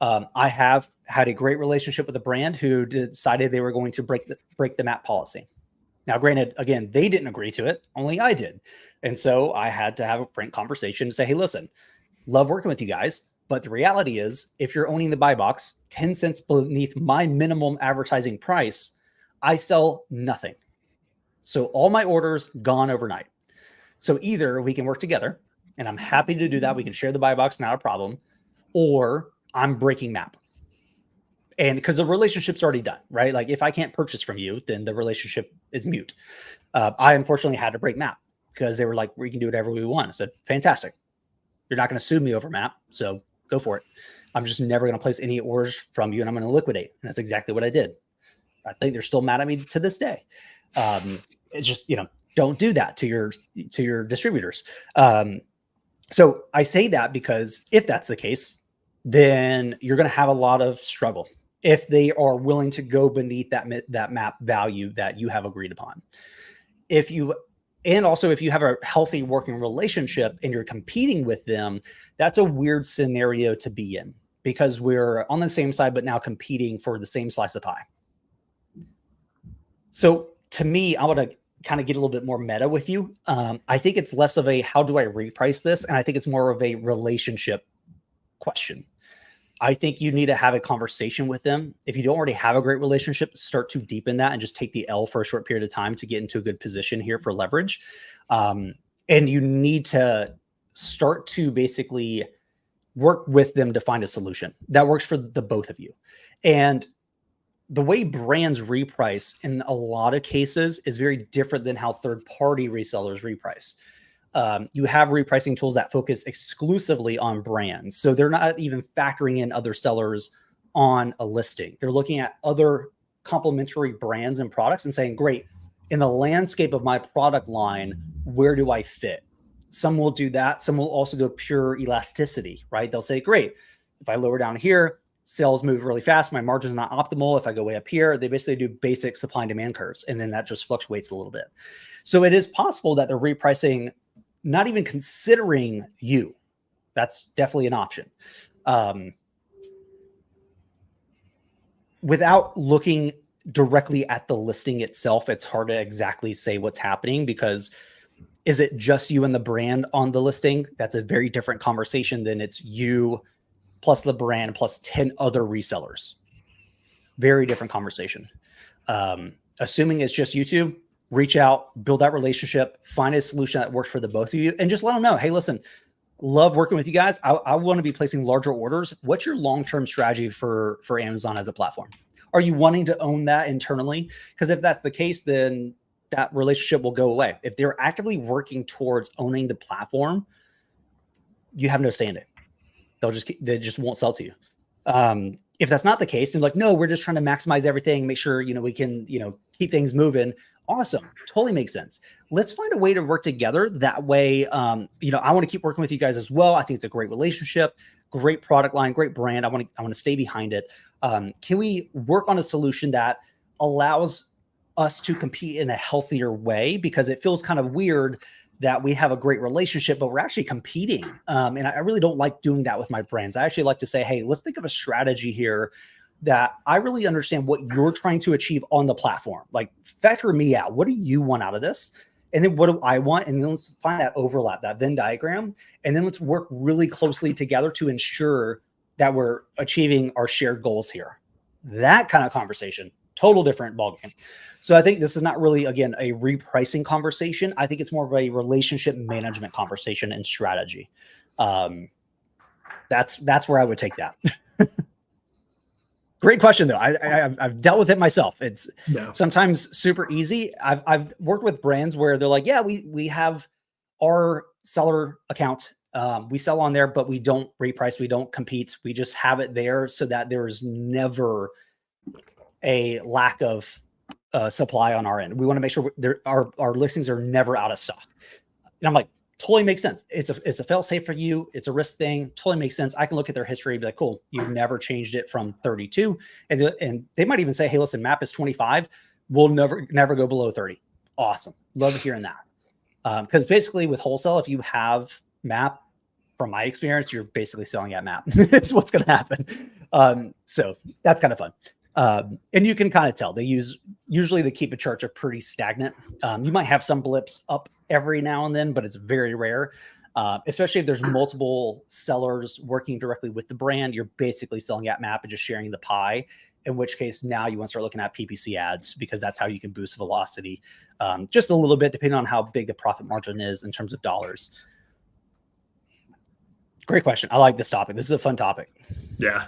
Speaker 1: I have had a great relationship with a brand who decided they were going to break the MAP policy. Now, granted, again, they didn't agree to it, only I did. And so I had to have a frank conversation and say, hey, listen, love working with you guys. But the reality is, if you're owning the buy box 10 cents beneath my minimum advertising price, I sell nothing. So all my orders gone overnight. So either we can work together, and I'm happy to do that. We can share the buy box, not a problem. Or I'm breaking MAP. And because the relationship's already done, right? Like if I can't purchase from you, then the relationship is mute. I unfortunately had to break MAP because they were like, we can do whatever we want. I said, fantastic. You're not going to sue me over MAP, so go for it. I'm just never going to place any orders from you, and I'm going to liquidate. And that's exactly what I did. I think they're still mad at me to this day. It's just, don't do that to your distributors. So I say that because if that's the case, then you're going to have a lot of struggle if they are willing to go beneath that MAP value that you have agreed upon. And also, if you have a healthy working relationship and you're competing with them, that's a weird scenario to be in because we're on the same side, but now competing for the same slice of pie. So to me, I want to kind of get a little bit more meta with you. I think it's less of a, how do I reprice this? And I think it's more of a relationship question. I think you need to have a conversation with them. If you don't already have a great relationship, start to deepen that and just take the L for a short period of time to get into a good position here for leverage. And you need to start to basically work with them to find a solution that works for the both of you. And the way brands reprice in a lot of cases is very different than how third-party resellers reprice. you have repricing tools that focus exclusively on brands. So they're not even factoring in other sellers on a listing. They're looking at other complementary brands and products and saying, great, in the landscape of my product line, where do I fit? Some will do that. Some will also go pure elasticity, right? They'll say, great, if I lower down here, sales move really fast. My margin is not optimal. If I go way up here, they basically do basic supply and demand curves. And then that just fluctuates a little bit. So it is possible that they're repricing, not even considering you. That's definitely an option. Without looking directly at the listing itself, it's hard to exactly say what's happening, because is it just you and the brand on the listing? That's a very different conversation than it's you plus the brand plus 10 other resellers. Very different conversation. Assuming it's just you two, reach out, build that relationship, find a solution that works for the both of you, and just let them know, hey, listen, love working with you guys. I want to be placing larger orders. What's your long-term strategy for Amazon as a platform? Are you wanting to own that internally? Because if that's the case, then that relationship will go away. If they're actively working towards owning the platform, you have no say in it. They just won't sell to you. If that's not the case, and like, no, we're just trying to maximize everything, make sure, we can, keep things moving. Awesome. Totally makes sense. Let's find a way to work together. That way, I want to keep working with you guys as well. I think it's a great relationship, great product line, great brand. I want to stay behind it. Can we work on a solution that allows us to compete in a healthier way? Because it feels kind of weird that we have a great relationship, but we're actually competing. And I really don't like doing that with my brands. I actually like to say, hey, let's think of a strategy here that I really understand what you're trying to achieve on the platform. Like, factor me out. What do you want out of this? And then what do I want? And then let's find that overlap, that Venn diagram. And then let's work really closely together to ensure that we're achieving our shared goals here. That kind of conversation, total different ballgame. So I think this is not really, again, a repricing conversation. I think it's more of a relationship management conversation and strategy. That's where I would take that. Great question, though. I've dealt with it myself. It's sometimes super easy. I've worked with brands where they're like, yeah, we have our seller account. We sell on there, but we don't reprice. We don't compete. We just have it there so that there's never a lack of supply on our end. We want to make sure our listings are never out of stock. And I'm like, totally makes sense. It's a fail safe for you. It's a risk thing. Totally makes sense. I can look at their history and be like, cool, you've never changed it from 32. And they might even say, hey, listen, MAP is 25. We'll never go below 30. Awesome. Love hearing that. Because basically with wholesale, if you have MAP, from my experience, you're basically selling at MAP. It's what's going to happen. So that's kind of fun. And you can kind of tell usually the keep it charts are pretty stagnant. You might have some blips up every now and then, but it's very rare. Especially if there's multiple sellers working directly with the brand, you're basically selling at MAP and just sharing the pie. In which case now you want to start looking at PPC ads, because that's how you can boost velocity just a little bit, depending on how big the profit margin is in terms of dollars. Great question. I like this topic. This is a fun topic.
Speaker 2: Yeah.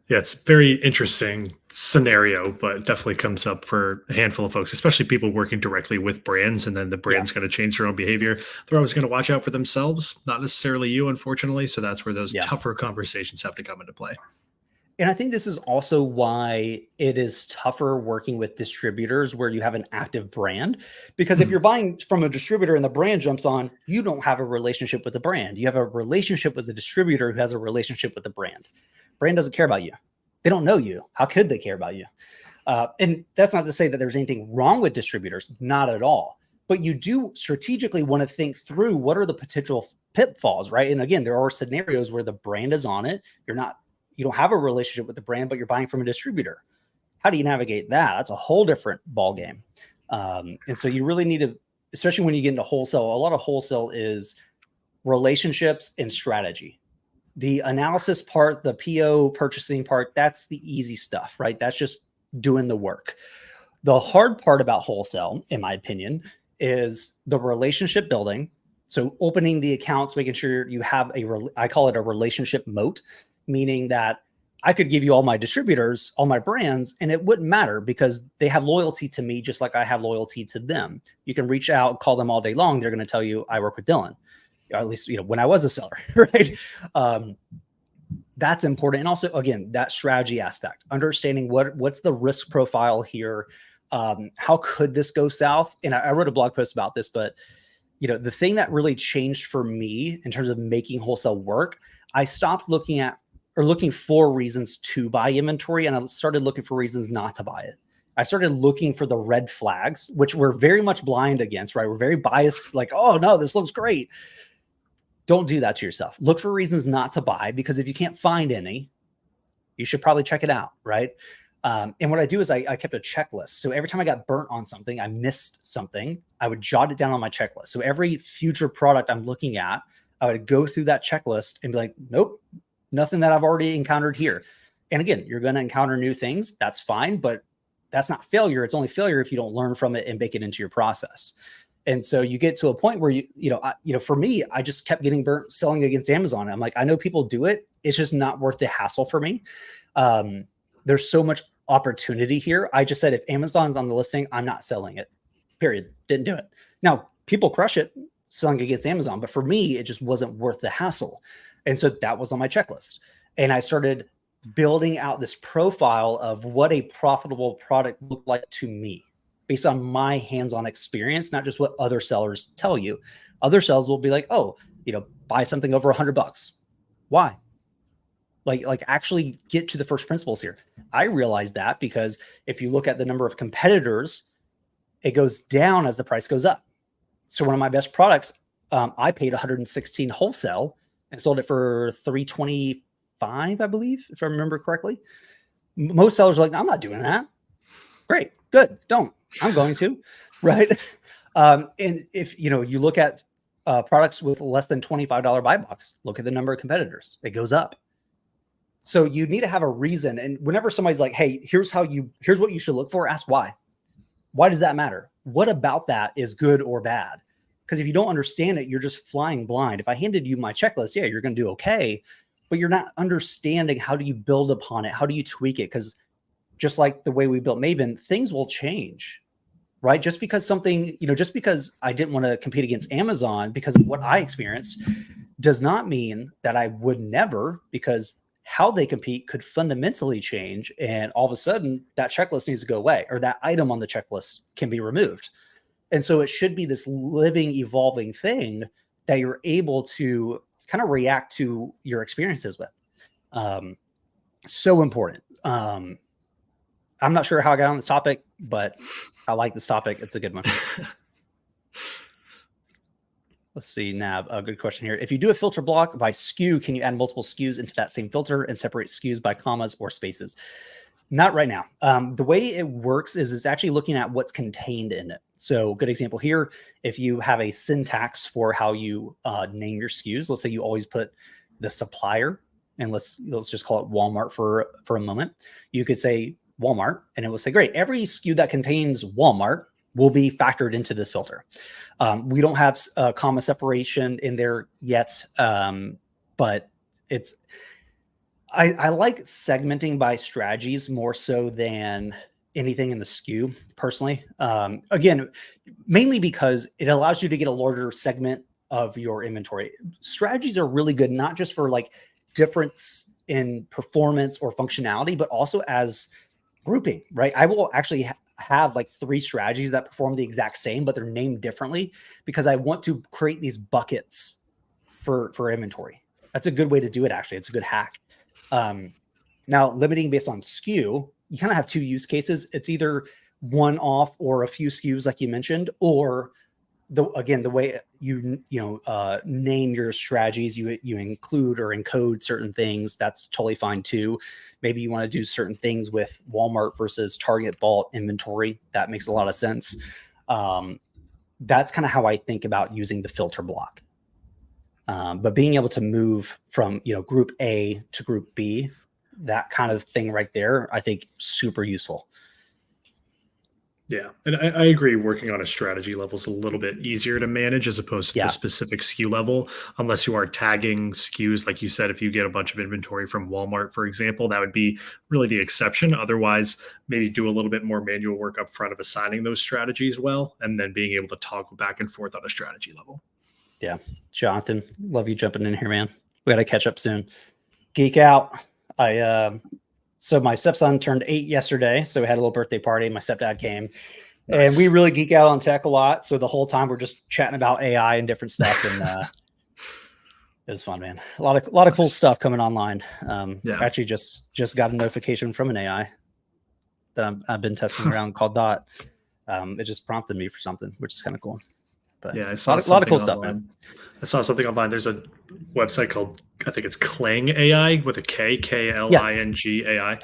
Speaker 2: Yeah, it's a very interesting scenario, but definitely comes up for a handful of folks, especially people working directly with brands, and then the brand's going to change their own behavior. They're always going to watch out for themselves, not necessarily you, unfortunately. So that's where those tougher conversations have to come into play.
Speaker 1: And I think this is also why it is tougher working with distributors where you have an active brand, because if you're buying from a distributor and the brand jumps on, you don't have a relationship with the brand. You have a relationship with the distributor who has a relationship with the brand. Brand doesn't care about you. They don't know you. How could they care about you? And that's not to say that there's anything wrong with distributors, not at all. But you do strategically want to think through what are the potential pitfalls, right? And again, there are scenarios where the brand is on it. You don't have a relationship with the brand, but you're buying from a distributor. How do you navigate that? That's a whole different ballgame. And so you really need to, especially when you get into wholesale, a lot of wholesale is relationships and strategy. The analysis part, the PO purchasing part, that's the easy stuff, right? That's just doing the work. The hard part about wholesale, in my opinion, is the relationship building. So opening the accounts, making sure you have I call it a relationship moat, meaning that I could give you all my distributors, all my brands, and it wouldn't matter because they have loyalty to me just like I have loyalty to them. You can reach out, call them all day long. They're going to tell you I work with Dylan, or at least, when I was a seller, right? That's important. And also, again, that strategy aspect, understanding what's the risk profile here. How could this go south? And I wrote a blog post about this, but the thing that really changed for me in terms of making wholesale work, I stopped looking for reasons to buy inventory, and I started looking for reasons not to buy it. I started looking for the red flags, which we're very much blind against, right? We're very biased, like, oh no, this looks great. Don't do that to yourself. Look for reasons not to buy, because if you can't find any, you should probably check it out, right? And what I do is I kept a checklist. So every time I got burnt on something, I missed something, I would jot it down on my checklist. So every future product I'm looking at, I would go through that checklist and be like, nope, nothing that I've already encountered here. And again, you're going to encounter new things. That's fine, but that's not failure. It's only failure if you don't learn from it and bake it into your process. And so you get to a point where for me, I just kept getting burnt selling against Amazon. I'm like, I know people do it. It's just not worth the hassle for me. There's so much opportunity here. I just said, if Amazon's on the listing, I'm not selling it, period. Didn't do it. Now, people crush it selling against Amazon, but for me, it just wasn't worth the hassle. And so that was on my checklist. And I started building out this profile of what a profitable product looked like to me based on my hands-on experience, not just what other sellers tell you. Other sellers will be like, oh, buy something over $100. Why? Like actually get to the first principles here. I realized that because if you look at the number of competitors, it goes down as the price goes up. So one of my best products, I paid 116 wholesale and sold it for 325, I believe, if I remember correctly. Most sellers are like, I'm not doing that. Great, good, don't. I'm going to, right? And if you look at products with less than $25 buy box, look at the number of competitors. It goes up. So you need to have a reason. And whenever somebody's like, hey, here's what you should look for, ask why. Why does that matter? What about that is good or bad? Because if you don't understand it, you're just flying blind. If I handed you my checklist, yeah, you're going to do okay, but you're not understanding how do you build upon it? How do you tweak it? Because just like the way we built Maven, things will change, right? Just because just because I didn't want to compete against Amazon because of what I experienced does not mean that I would never, because how they compete could fundamentally change. And all of a sudden that checklist needs to go away, or that item on the checklist can be removed. And so it should be this living, evolving thing that you're able to kind of react to your experiences with. So important. I'm not sure how I got on this topic, but I like this topic. It's a good one. Let's see, Nav, a good question here. If you do a filter block by SKU, can you add multiple SKUs into that same filter and separate SKUs by commas or spaces? Not right now. The way it works is it's actually looking at what's contained in it. So good example here, if you have a syntax for how you name your SKUs, let's say you always put the supplier, and let's just call it Walmart for a moment. You could say Walmart, and it will say, great, every SKU that contains Walmart will be factored into this filter. We don't have a comma separation in there yet, but I like segmenting by strategies more so than anything in the SKU personally. Again, mainly because it allows you to get a larger segment of your inventory. Strategies are really good, not just for like difference in performance or functionality, but also as grouping, right? I will actually have like 3 strategies that perform the exact same, but they're named differently because I want to create these buckets for inventory. That's a good way to do it. Actually, it's a good hack. Now limiting based on SKU, you kind of have 2 use cases. It's either one off or a few SKUs like you mentioned, or the way you name your strategies, you include or encode certain things. That's totally fine too. Maybe you want to do certain things with Walmart versus Target bought inventory. That makes a lot of sense. That's kind of how I think about using the filter block. But being able to move from group A to group B, that kind of thing right there, I think super useful.
Speaker 2: Yeah, and I agree. Working on a strategy level is a little bit easier to manage as opposed to the
Speaker 1: Yeah.
Speaker 2: specific SKU level, unless you are tagging SKUs. Like you said, if you get a bunch of inventory from Walmart, for example, that would be really the exception. Otherwise, maybe do a little bit more manual work up front of assigning those strategies well, and then being able to toggle back and forth on a strategy level.
Speaker 1: Yeah. Jonathan, love you jumping in here, man. We got to catch up soon. Geek out. So my stepson turned 8 yesterday. So we had a little birthday party. My stepdad came.
Speaker 2: Nice.
Speaker 1: And we really geek out on tech a lot. So the whole time we're just chatting about AI and different stuff. And it was fun, man. A lot of cool stuff coming online.
Speaker 2: Yeah.
Speaker 1: Actually just got a notification from an AI that I've been testing around called Dot. It just prompted me for something, which is kind of cool. But
Speaker 2: yeah, I
Speaker 1: a
Speaker 2: saw
Speaker 1: lot of cool
Speaker 2: online.
Speaker 1: stuff, man.
Speaker 2: I saw something online. There's a website called, I think it's Kling AI with a K, Kling AI.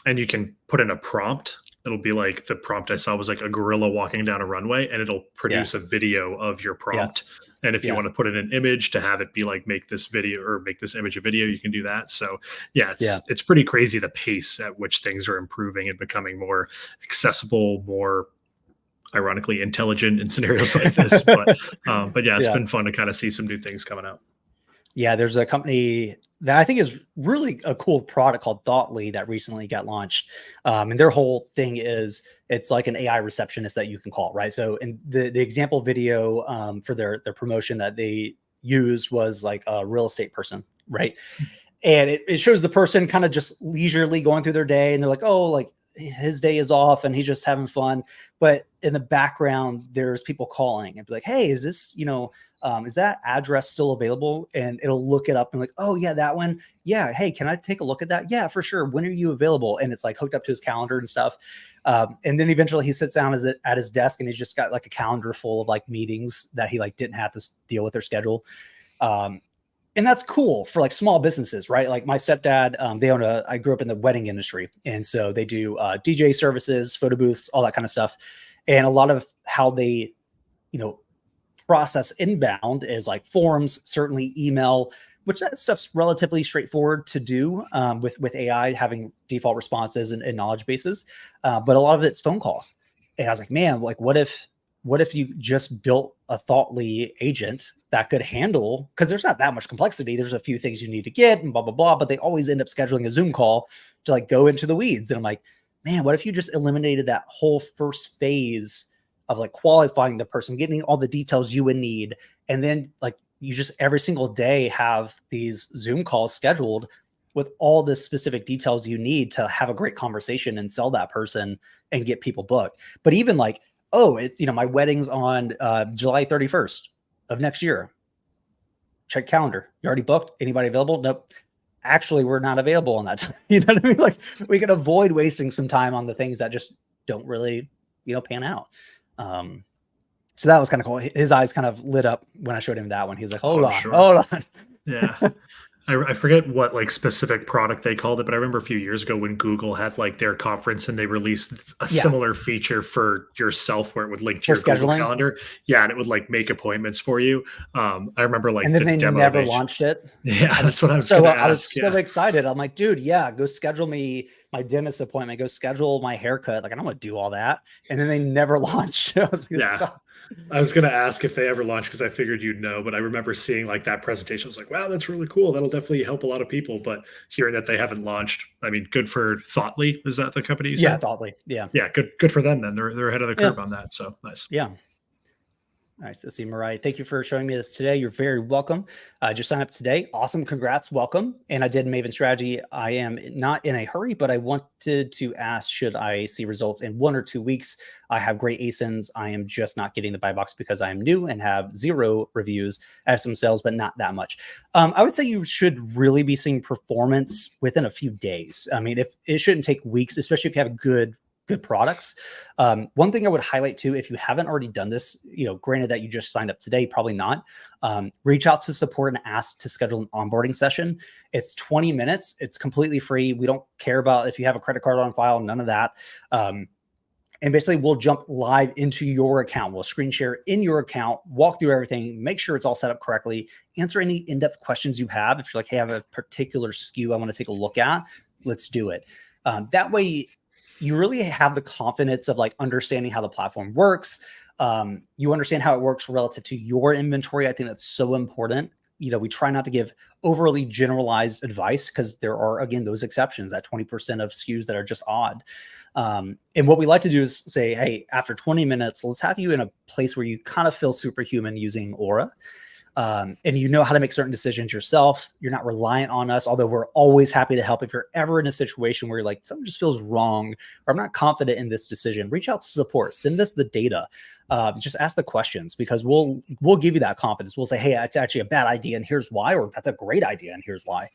Speaker 2: And you can put in a prompt. It'll be like, the prompt I saw was like a gorilla walking down a runway, and it'll produce a video of your prompt. And if you want to put in an image to have it be like, make this video or make this image a video, you can do that. So it's pretty crazy the pace at which things are improving and becoming more accessible, more ironically intelligent in scenarios like this. But it's been fun to kind of see some new things coming out.
Speaker 1: Yeah, there's a company that I think is really a cool product called Thoughtly that recently got launched. And their whole thing is it's like an AI receptionist that you can call, right? So in the example video for their promotion that they used was like a real estate person, right? And it shows the person kind of just leisurely going through their day, and they're like, oh, like his day is off and he's just having fun. But in the background, there's people calling and be like, hey, is this, is that address still available? And it'll look it up and like, oh yeah, that one. Yeah. Hey, can I take a look at that? Yeah, for sure. When are you available? And it's like hooked up to his calendar and stuff. And then eventually he sits down at his desk and he's just got like a calendar full of like meetings that he like didn't have to deal with their schedule. And that's cool for like small businesses, right? Like my stepdad, I grew up in the wedding industry. And so they do DJ services, photo booths, all that kind of stuff. And a lot of how they, process inbound is like forms, certainly email, which that stuff's relatively straightforward to do with AI having default responses and knowledge bases. But a lot of it's phone calls. And I was like, man, like what if you just built a Thoughtly agent that could handle, because there's not that much complexity. There's a few things you need to get and blah, blah, blah, but they always end up scheduling a Zoom call to like go into the weeds. And I'm like, man, what if you just eliminated that whole first phase of like qualifying the person, getting all the details you would need. And then like you just every single day have these Zoom calls scheduled with all the specific details you need to have a great conversation and sell that person and get people booked. But even like, my wedding's on July 31st of next year. Check calendar. You already booked? Anybody available? Nope. Actually, we're not available on that time. You know what I mean? Like we can avoid wasting some time on the things that just don't really, pan out. So that was kind of cool. His eyes kind of lit up when I showed him that one. He's like, hold on.
Speaker 2: Yeah. I forget what like specific product they called it, but I remember a few years ago when Google had like their conference and they released a similar feature for yourself where it would link to your Google Calendar. Yeah, and it would like make appointments for you. I remember like
Speaker 1: and then they never launched it.
Speaker 2: Yeah, that's what I was going to ask.
Speaker 1: I was so excited. I'm like, dude, yeah, go schedule me my dentist appointment. Go schedule my haircut. Like I don't want to do all that. And then they never launched. I was like,
Speaker 2: I was going to ask if they ever launched because I figured you'd know, but I remember seeing like that presentation. I was like, wow, that's really cool. That'll definitely help a lot of people. But hearing that they haven't launched, I mean, good for Thoughtly. Is that the company you said?
Speaker 1: Yeah, Thoughtly. Yeah.
Speaker 2: Yeah. Good for them then. They're ahead of the curve on that. So nice.
Speaker 1: Yeah. Nice to see Mariah. Thank you for showing me this today. You're very welcome. Just sign up today. Awesome. Congrats. Welcome. And I did Maven Strategy. I am not in a hurry, but I wanted to ask, should I see results in 1 or 2 weeks? I have great ASINs. I am just not getting the buy box because I am new and have 0 reviews. I have some sales, but not that much. I would say you should really be seeing performance within a few days. I mean, if it shouldn't take weeks, especially if you have good products. One thing I would highlight too, if you haven't already done this, granted that you just signed up today, probably not, reach out to support and ask to schedule an onboarding session. It's 20 minutes. It's completely free. We don't care about if you have a credit card on file, none of that. And basically we'll jump live into your account. We'll screen share in your account, walk through everything, make sure it's all set up correctly, answer any in-depth questions you have. If you're like, hey, I have a particular SKU I want to take a look at, let's do it. That way, you really have the confidence of like understanding how the platform works. You understand how it works relative to your inventory. I think that's so important. We try not to give overly generalized advice because there are, again, those exceptions, that 20% of SKUs that are just odd. And what we like to do is say, hey, after 20 minutes, let's have you in a place where you kind of feel superhuman using Aura. And you know how to make certain decisions yourself. You're not reliant on us, although we're always happy to help. If you're ever in a situation where you're like, something just feels wrong, or I'm not confident in this decision, reach out to support, send us the data. Just ask the questions, because we'll give you that confidence. We'll say, hey, it's actually a bad idea and here's why, or that's a great idea and here's why.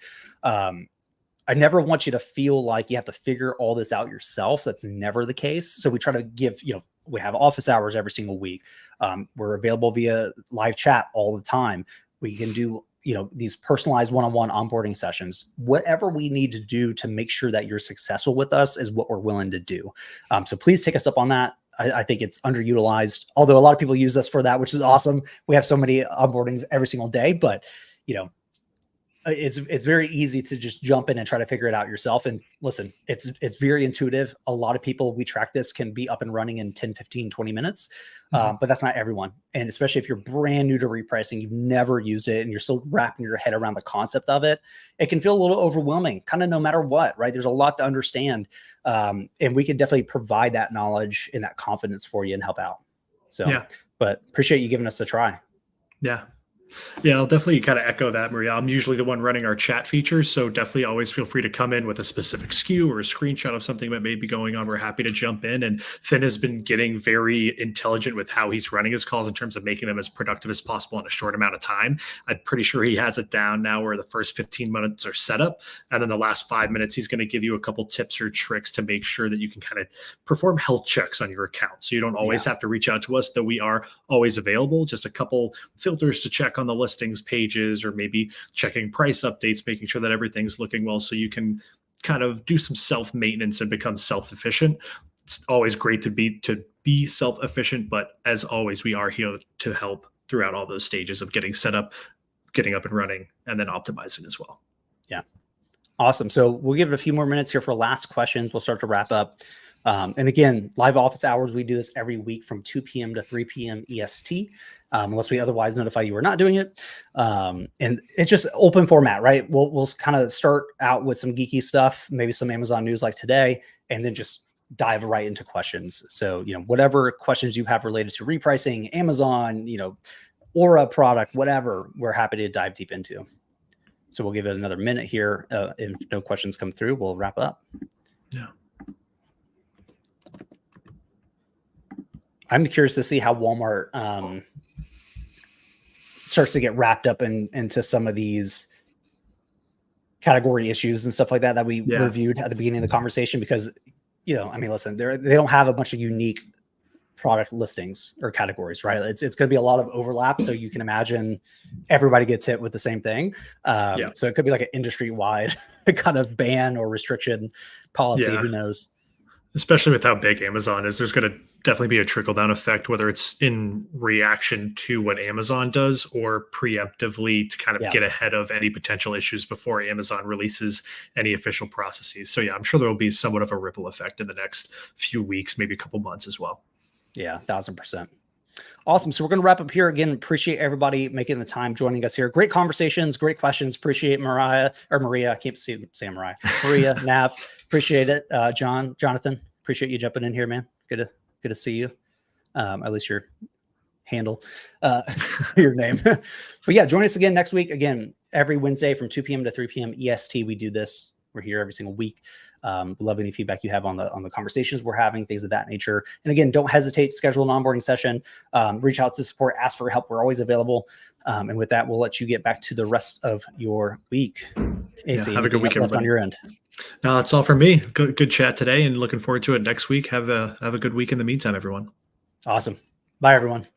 Speaker 1: I never want you to feel like you have to figure all this out yourself. That's never the case. So we try to give, we have office hours every single week. We're available via live chat all the time. We can do, these personalized one-on-one onboarding sessions. Whatever we need to do to make sure that you're successful with us is what we're willing to do. So please take us up on that. I think it's underutilized, although a lot of people use us for that, which is awesome. We have so many onboardings every single day, but it's very easy to just jump in and try to figure it out yourself. And listen, it's very intuitive. A lot of people, we track this, can be up and running in 10, 15, 20 minutes. But that's not everyone. And especially if you're brand new to repricing, you've never used it and you're still wrapping your head around the concept of it, it can feel a little overwhelming, kind of no matter what, right? There's a lot to understand. And we can definitely provide that knowledge and that confidence for you and help out. So, but appreciate you giving us a try.
Speaker 2: Yeah. Yeah, I'll definitely kind of echo that, Maria. I'm usually the one running our chat features, so definitely always feel free to come in with a specific SKU or a screenshot of something that may be going on. We're happy to jump in. And Finn has been getting very intelligent with how he's running his calls in terms of making them as productive as possible in a short amount of time. I'm pretty sure he has it down now where the first 15 minutes are set up, and then the last 5 minutes, he's going to give you a couple tips or tricks to make sure that you can kind of perform health checks on your account. So you don't always have to reach out to us, though we are always available. Just a couple filters to check on the listings pages, or maybe checking price updates, making sure that everything's looking well, so you can kind of do some self-maintenance and become self-efficient. It's always great to be self-efficient, but as always, we are here to help throughout all those stages of getting set up, getting up and running, and then optimizing as well.
Speaker 1: Yeah. Awesome. So we'll give it a few more minutes here for last questions. We'll start to wrap up. And again, live office hours, we do this every week from 2 p.m. to 3 p.m. EST, unless we otherwise notify you we're not doing it. And it's just open format, right? We'll kind of start out with some geeky stuff, maybe some Amazon news like today, and then just dive right into questions. So, whatever questions you have related to repricing, Amazon, Aura product, whatever, we're happy to dive deep into. So we'll give it another minute here. If no questions come through, we'll wrap up.
Speaker 2: Yeah.
Speaker 1: I'm curious to see how Walmart starts to get wrapped up into some of these category issues and stuff like that we reviewed at the beginning of the conversation, because, listen, they don't have a bunch of unique product listings or categories, right? It's going to be a lot of overlap. So you can imagine everybody gets hit with the same thing. So it could be like an industry-wide kind of ban or restriction policy. Who knows?
Speaker 2: Especially with how big Amazon is, there's going to definitely be a trickle-down effect, whether it's in reaction to what Amazon does or preemptively to kind of get ahead of any potential issues before Amazon releases any official processes. So I'm sure there will be somewhat of a ripple effect in the next few weeks, maybe a couple months as well. Yeah,
Speaker 1: 1000%. Awesome. So we're going to wrap up here. Again, appreciate everybody making the time, joining us here. Great conversations, great questions. Appreciate Maria. I can't say Mariah. Maria, Nav, appreciate it. Jonathan, appreciate you jumping in here, man. Good to see you. At least your handle, your name. But join us again next week. Again, every Wednesday from 2 p.m. to 3 p.m. EST. We do this. We're here every single week. Love any feedback you have on the conversations we're having, things of that nature. And again, don't hesitate to schedule an onboarding session. Reach out to support, ask for help. We're always available. And with that, we'll let you get back to the rest of your week. AC,
Speaker 2: have a good week,
Speaker 1: left on your end.
Speaker 2: No, that's all for me. Good chat today, and looking forward to it next week. Have a good week in the meantime, everyone.
Speaker 1: Awesome. Bye, everyone.